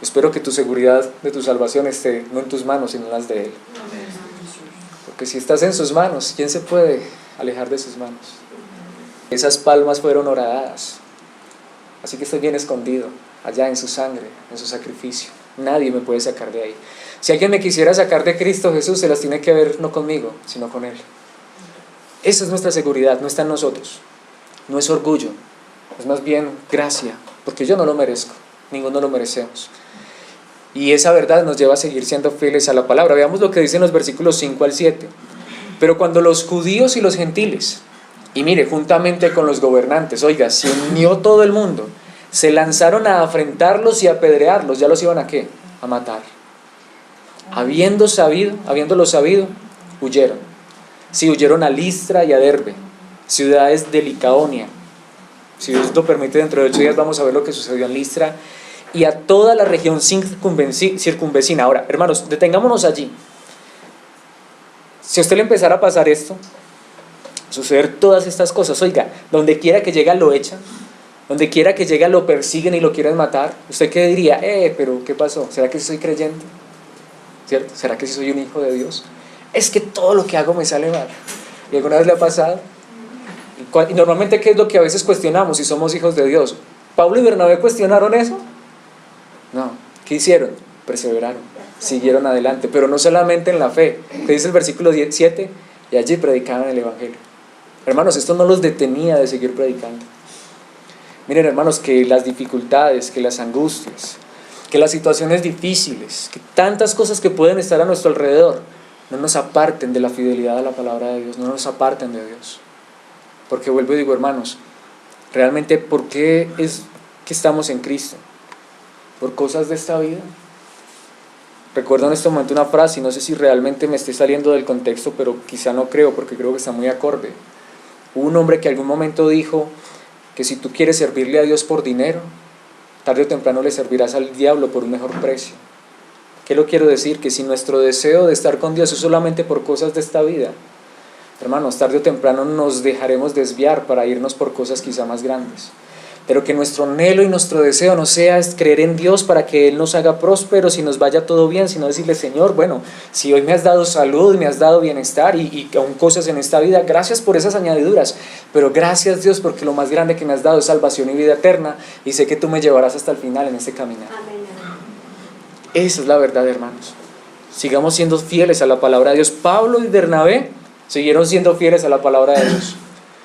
Espero que tu seguridad de tu salvación esté no en tus manos, sino en las de Él. Porque si estás en sus manos, ¿quién se puede alejar de sus manos? Esas palmas fueron horadadas, así que estoy bien escondido allá en su sangre, en su sacrificio. Nadie me puede sacar de ahí. Si alguien me quisiera sacar de Cristo Jesús, se las tiene que ver no conmigo, sino con Él. Esa es nuestra seguridad, no está en nosotros. No es orgullo, es más bien gracia, porque yo no lo merezco, ninguno lo merecemos. Y esa verdad nos lleva a seguir siendo fieles a la palabra. Veamos lo que dicen los versículos 5 al 7. Pero cuando los judíos y los gentiles, y mire, juntamente con los gobernantes, oiga, se unió todo el mundo, se lanzaron a afrentarlos y a apedrearlos, ¿ya los iban a qué? A matar. Habiéndolo sabido, huyeron. Sí, huyeron a Listra y a Derbe, ciudades de Licaonia. Si Dios lo permite, dentro de 8 días vamos a ver lo que sucedió en Listra, y a toda la región circunvecina. Ahora, hermanos, detengámonos allí. Si a usted le empezara a pasar esto, suceder todas estas cosas, oiga, donde quiera que llega lo echan, donde quiera que llega lo persiguen y lo quieren matar, ¿usted qué diría? Pero ¿qué pasó? ¿Será que sí soy creyente? ¿Cierto? ¿Será que sí soy un hijo de Dios? Es que todo lo que hago me sale mal. ¿Y alguna vez le ha pasado? Y normalmente, ¿qué es lo que a veces cuestionamos si somos hijos de Dios? ¿Pablo y Bernabé cuestionaron eso? No. ¿Qué hicieron? Perseveraron, siguieron adelante, pero no solamente en la fe. ¿Qué dice el versículo 7? Y allí predicaban el evangelio. Hermanos, esto no los detenía de seguir predicando. Miren, hermanos, que las dificultades, que las angustias, que las situaciones difíciles, que tantas cosas que pueden estar a nuestro alrededor, no nos aparten de la fidelidad a la palabra de Dios, no nos aparten de Dios. Porque vuelvo y digo, hermanos, realmente, ¿por qué es que estamos en Cristo? ¿Por cosas de esta vida? Recuerdo en este momento una frase, y no sé si realmente me esté saliendo del contexto, pero quizá no creo, porque creo que está muy acorde. Hubo un hombre que en algún momento dijo que si tú quieres servirle a Dios por dinero, tarde o temprano le servirás al diablo por un mejor precio. ¿Qué lo quiero decir? Que si nuestro deseo de estar con Dios es solamente por cosas de esta vida, Hermanos, tarde o temprano nos dejaremos desviar para irnos por cosas quizá más grandes. Pero que nuestro anhelo y nuestro deseo no sea es creer en Dios para que Él nos haga prósperos y nos vaya todo bien, sino decirle: Señor, bueno, si hoy me has dado salud, me has dado bienestar y aún cosas en esta vida, gracias por esas añadiduras, pero gracias, Dios, porque lo más grande que me has dado es salvación y vida eterna, y sé que tú me llevarás hasta el final en este caminar. Amén. Esa es la verdad, hermanos. Sigamos siendo fieles a la palabra de Dios. Pablo y Bernabé siguieron siendo fieles a la palabra de Dios.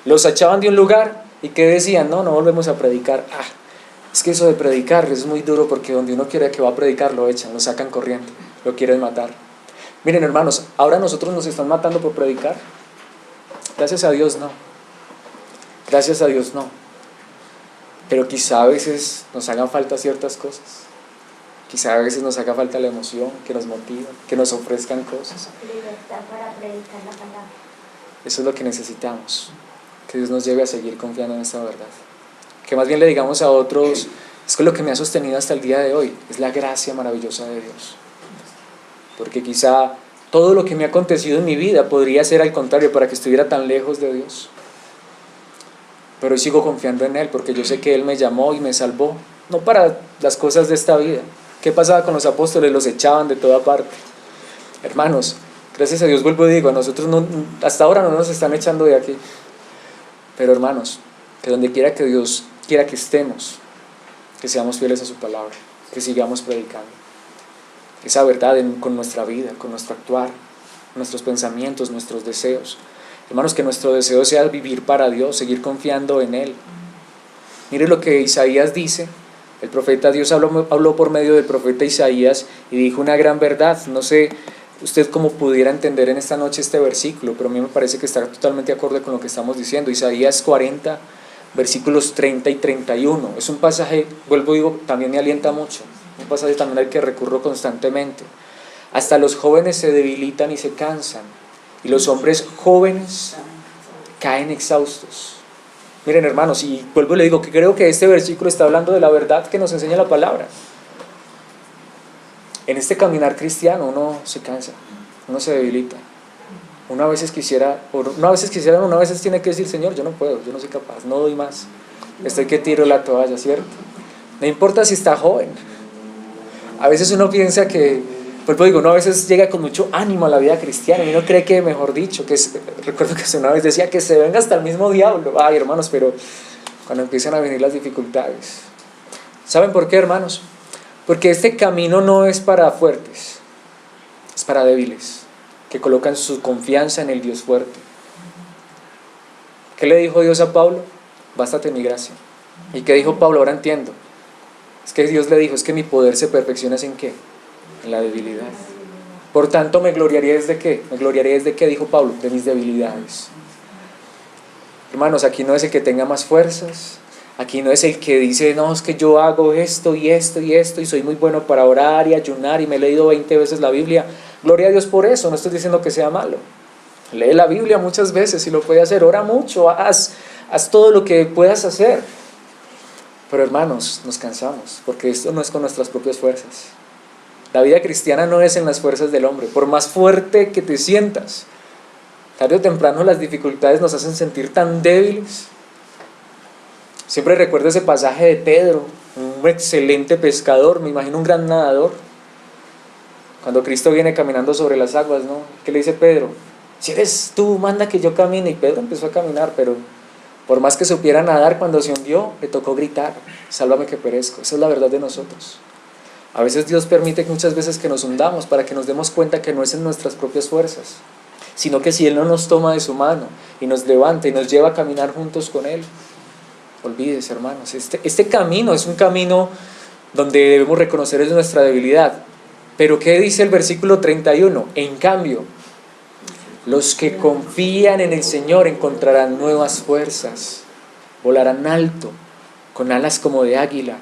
Los echaban de un lugar y ¿qué decían? No volvemos a predicar. Es que eso de predicar es muy duro, porque donde uno quiere que va a predicar lo echan, lo sacan corriendo, lo quieren matar. Miren, hermanos, ahora nosotros nos están matando por predicar. Gracias a Dios no. Gracias a Dios no. Pero quizá a veces nos hagan falta ciertas cosas. Quizá a veces nos haga falta la emoción, que nos motiva, que nos ofrezcan cosas. Libertad para predicar la palabra. Eso es lo que necesitamos. Que Dios nos lleve a seguir confiando en esta verdad. Que más bien le digamos a otros: es que lo que me ha sostenido hasta el día de hoy es la gracia maravillosa de Dios. Porque quizá todo lo que me ha acontecido en mi vida podría ser al contrario, para que estuviera tan lejos de Dios. Pero hoy sigo confiando en Él, porque yo sé que Él me llamó y me salvó, no para las cosas de esta vida. ¿Qué pasaba con los apóstoles? Los echaban de toda parte. Hermanos, gracias a Dios, vuelvo y digo, a nosotros hasta ahora no nos están echando de aquí. Pero hermanos, que donde quiera que Dios quiera que estemos, que seamos fieles a su palabra, que sigamos predicando esa verdad con nuestra vida, con nuestro actuar, nuestros pensamientos, nuestros deseos. Hermanos, que nuestro deseo sea vivir para Dios, seguir confiando en Él. Mire lo que Isaías dice. El profeta, Dios habló por medio del profeta Isaías y dijo una gran verdad. No sé usted cómo pudiera entender en esta noche este versículo, pero a mí me parece que está totalmente acorde con lo que estamos diciendo. Isaías 40, versículos 30 y 31. Es un pasaje, vuelvo y digo, también me alienta mucho. Un pasaje también al que recurro constantemente. Hasta los jóvenes se debilitan y se cansan, y los hombres jóvenes caen exhaustos. Miren, hermanos, y vuelvo y le digo que creo que este versículo está hablando de la verdad que nos enseña la palabra. En este caminar cristiano uno se cansa, uno se debilita. Uno a veces quisiera, uno a veces tiene que decir: Señor, yo no puedo, yo no soy capaz, no doy más. Estoy que tiro la toalla, ¿cierto? No importa si está joven. A veces uno piensa que, pues digo, uno a veces llega con mucho ánimo a la vida cristiana y uno cree que, mejor dicho, recuerdo que una vez decía que se venga hasta el mismo diablo. Ay, hermanos, pero cuando empiezan a venir las dificultades, ¿saben por qué, hermanos? Porque este camino no es para fuertes, es para débiles, que colocan su confianza en el Dios fuerte. ¿Qué le dijo Dios a Pablo? Bástate mi gracia. ¿Y qué dijo Pablo? Ahora entiendo. Es que Dios le dijo: es que mi poder se perfecciona ¿en qué? En la debilidad. Por tanto, ¿me gloriaré desde qué? Me gloriaré desde qué, dijo Pablo, de mis debilidades. Hermanos, aquí no es el que tenga más fuerzas. Aquí no es el que dice: no, es que yo hago esto y esto y esto y soy muy bueno para orar y ayunar y me he leído 20 veces la Biblia. Gloria a Dios por eso, no estoy diciendo que sea malo. Lee la Biblia muchas veces si lo puede hacer, ora mucho, haz todo lo que puedas hacer. Pero hermanos, nos cansamos, porque esto no es con nuestras propias fuerzas. La vida cristiana no es en las fuerzas del hombre. Por más fuerte que te sientas, tarde o temprano las dificultades nos hacen sentir tan débiles. Siempre recuerdo ese pasaje de Pedro, un excelente pescador, me imagino un gran nadador. Cuando Cristo viene caminando sobre las aguas, ¿no? ¿Qué le dice Pedro? Si eres tú, manda que yo camine. Y Pedro empezó a caminar, pero por más que supiera nadar, cuando se hundió, le tocó gritar: sálvame que perezco. Esa es la verdad de nosotros. A veces Dios permite muchas veces que nos hundamos para que nos demos cuenta que no es en nuestras propias fuerzas, sino que si Él no nos toma de su mano y nos levanta y nos lleva a caminar juntos con Él. Olvídese, hermanos, este camino es un camino donde debemos reconocer nuestra debilidad. Pero ¿qué dice el versículo 31? En cambio, los que confían en el Señor encontrarán nuevas fuerzas, volarán alto, con alas como de águila,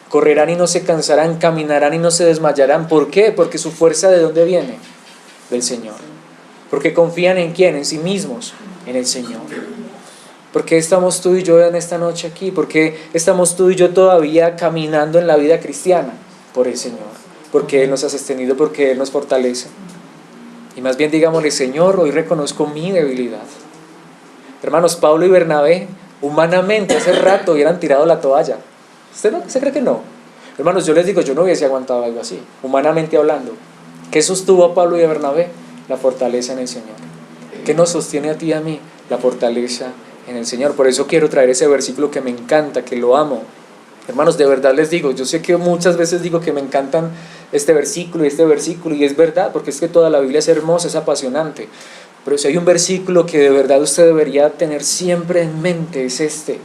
correrán y no se cansarán, caminarán y no se desmayarán. ¿Por qué? Porque su fuerza, ¿de dónde viene? Del Señor. Porque confían ¿en quién? En sí mismos, en el Señor. ¿Por qué estamos tú y yo en esta noche aquí? ¿Por qué estamos tú y yo todavía caminando en la vida cristiana? Por el Señor, porque Él nos ha sostenido, porque Él nos fortalece. Y más bien digámosle: Señor, hoy reconozco mi debilidad. Hermanos, Pablo y Bernabé, humanamente, hace rato hubieran tirado la toalla. ¿Usted cree que no? Hermanos, yo les digo, yo no hubiese aguantado algo así, humanamente hablando. ¿Qué sostuvo a Pablo y a Bernabé? La fortaleza en el Señor. ¿Qué nos sostiene a ti y a mí? La fortaleza en el Señor. Por eso quiero traer ese versículo que me encanta, que lo amo. Hermanos, de verdad les digo, yo sé que muchas veces digo que me encantan este versículo, y es verdad, porque es que toda la Biblia es hermosa, es apasionante. Pero si hay un versículo que de verdad usted debería tener siempre en mente, es este.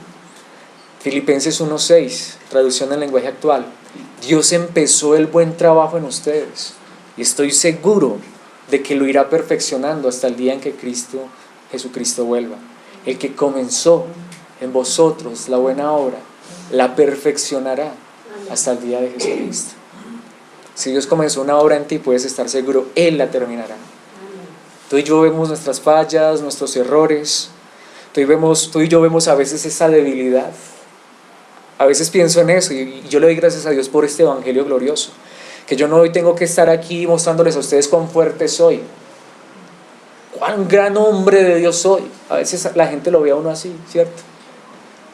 Filipenses 1:6, traducción en lenguaje actual. Dios empezó el buen trabajo en ustedes y estoy seguro de que lo irá perfeccionando hasta el día en que Jesucristo vuelva. El que comenzó en vosotros la buena obra, la perfeccionará hasta el día de Jesucristo. Si Dios comenzó una obra en ti, puedes estar seguro, Él la terminará. Tú y yo vemos nuestras fallas, nuestros errores. Tú y yo vemos a veces esa debilidad. A veces pienso en eso y yo le doy gracias a Dios por este evangelio glorioso. Que yo no hoy tengo que estar aquí mostrándoles a ustedes cuán fuerte soy, cuán gran hombre de Dios soy. A veces la gente lo ve a uno así, ¿cierto?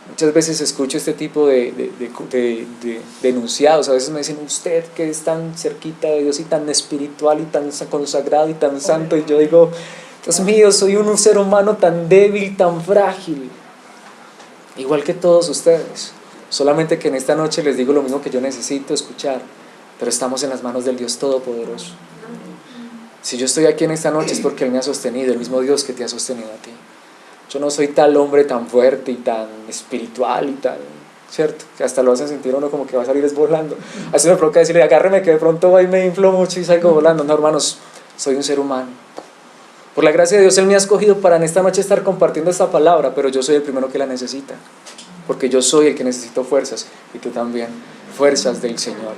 Muchas veces escucho este tipo de denunciados. A veces me dicen, usted que es tan cerquita de Dios y tan espiritual y tan consagrado y tan santo. Y yo digo, Dios mío, soy un ser humano tan débil, tan frágil, igual que todos ustedes. Solamente que en esta noche les digo lo mismo que yo necesito escuchar, pero estamos en las manos del Dios Todopoderoso. Si yo estoy aquí en esta noche es porque Él me ha sostenido, el mismo Dios que te ha sostenido a ti. Yo no soy tal hombre tan fuerte y tan espiritual y tan, ¿cierto? Que hasta lo hacen sentir uno como que va a salir volando. Así me provoca decirle, agárreme que de pronto va y me inflo mucho y salgo volando. No, hermanos, soy un ser humano. Por la gracia de Dios Él me ha escogido para en esta noche estar compartiendo esta palabra, pero yo soy el primero que la necesita. Porque yo soy el que necesito fuerzas y tú también, fuerzas del Señor.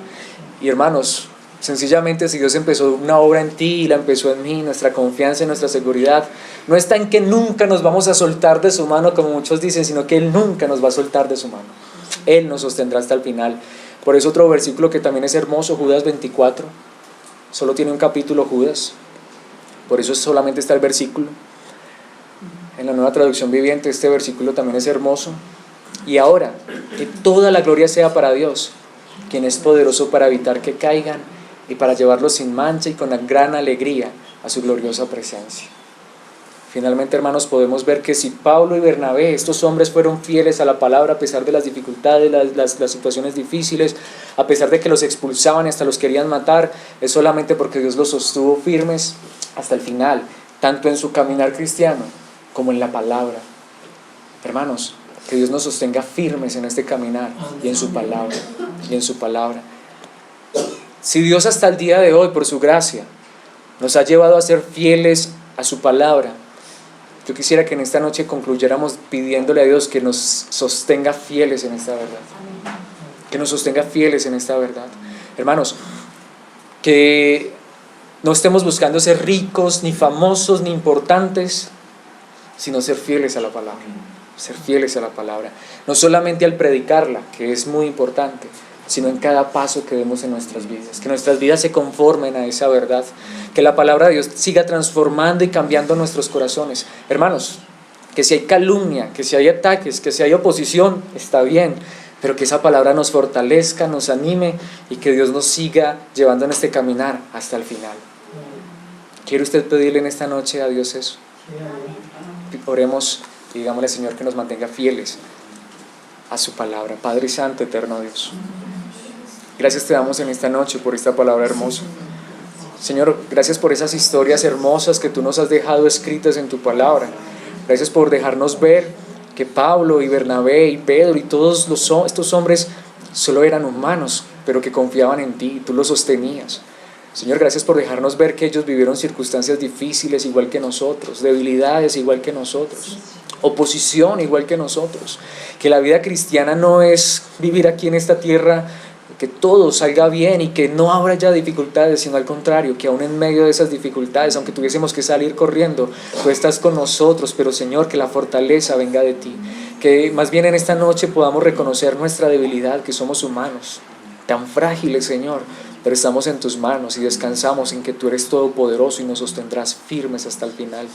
Y hermanos, sencillamente si Dios empezó una obra en ti y la empezó en mí, nuestra confianza y nuestra seguridad no está en que nunca nos vamos a soltar de su mano como muchos dicen, sino que Él nunca nos va a soltar de su mano. Él nos sostendrá hasta el final. Por eso otro versículo que también es hermoso, Judas 24, solo tiene un capítulo Judas, por eso solamente está el versículo. En la Nueva Traducción Viviente este versículo también es hermoso. Y ahora, que toda la gloria sea para Dios, quien es poderoso para evitar que caigan y para llevarlos sin mancha y con gran alegría a su gloriosa presencia. Finalmente, hermanos, podemos ver que si Pablo y Bernabé, estos hombres fueron fieles a la palabra a pesar de las dificultades, las situaciones difíciles, a pesar de que los expulsaban y hasta los querían matar, es solamente porque Dios los sostuvo firmes hasta el final, tanto en su caminar cristiano como en la palabra. Hermanos, que Dios nos sostenga firmes en este caminar y en su palabra. Si Dios hasta el día de hoy, por su gracia, nos ha llevado a ser fieles a su palabra, yo quisiera que en esta noche concluyéramos pidiéndole a Dios que nos sostenga fieles en esta verdad. Que nos sostenga fieles en esta verdad. Hermanos, que no estemos buscando ser ricos, ni famosos, ni importantes, sino ser fieles a la palabra. Ser fieles a la palabra, no solamente al predicarla, que es muy importante, sino en cada paso que demos en nuestras vidas, que nuestras vidas se conformen a esa verdad, que la palabra de Dios siga transformando y cambiando nuestros corazones. Hermanos, que si hay calumnia, que si hay ataques, que si hay oposición, está bien, pero que esa palabra nos fortalezca, nos anime y que Dios nos siga llevando en este caminar hasta el final. ¿Quiere usted pedirle en esta noche a Dios eso? Oremos y digámosle al Señor que nos mantenga fieles a su palabra. Padre Santo, eterno Dios, gracias te damos en esta noche por esta palabra hermosa. Señor, gracias por esas historias hermosas que tú nos has dejado escritas en tu palabra. Gracias por dejarnos ver que Pablo y Bernabé y Pedro y todos estos hombres solo eran humanos, pero que confiaban en ti y tú los sostenías. Señor, gracias por dejarnos ver que ellos vivieron circunstancias difíciles igual que nosotros, debilidades igual que nosotros, oposición igual que nosotros, que la vida cristiana no es vivir aquí en esta tierra, que todo salga bien y que no habrá ya dificultades, sino al contrario, que aún en medio de esas dificultades, aunque tuviésemos que salir corriendo, tú estás con nosotros, pero Señor, que la fortaleza venga de ti, que más bien en esta noche podamos reconocer nuestra debilidad, que somos humanos, tan frágiles, Señor, pero estamos en tus manos y descansamos en que tú eres todopoderoso y nos sostendrás firmes hasta el final.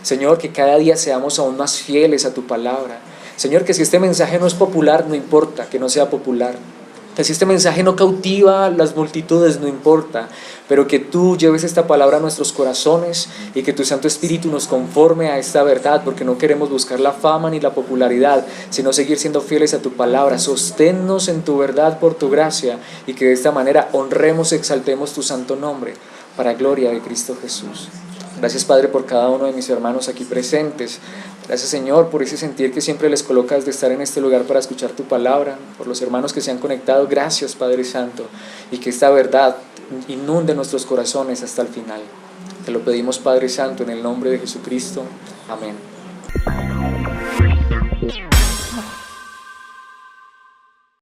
Señor, que cada día seamos aún más fieles a tu palabra. Señor, que si este mensaje no es popular, no importa que no sea popular. Que si este mensaje no cautiva a las multitudes, no importa, pero que tú lleves esta palabra a nuestros corazones y que tu Santo Espíritu nos conforme a esta verdad, porque no queremos buscar la fama ni la popularidad, sino seguir siendo fieles a tu palabra. Sosténnos en tu verdad por tu gracia y que de esta manera honremos y exaltemos tu santo nombre para gloria de Cristo Jesús. Gracias, Padre, por cada uno de mis hermanos aquí presentes. Gracias, Señor, por ese sentir que siempre les colocas de estar en este lugar para escuchar tu palabra, por los hermanos que se han conectado. Gracias, Padre Santo, y que esta verdad inunde nuestros corazones hasta el final. Te lo pedimos, Padre Santo, en el nombre de Jesucristo. Amén.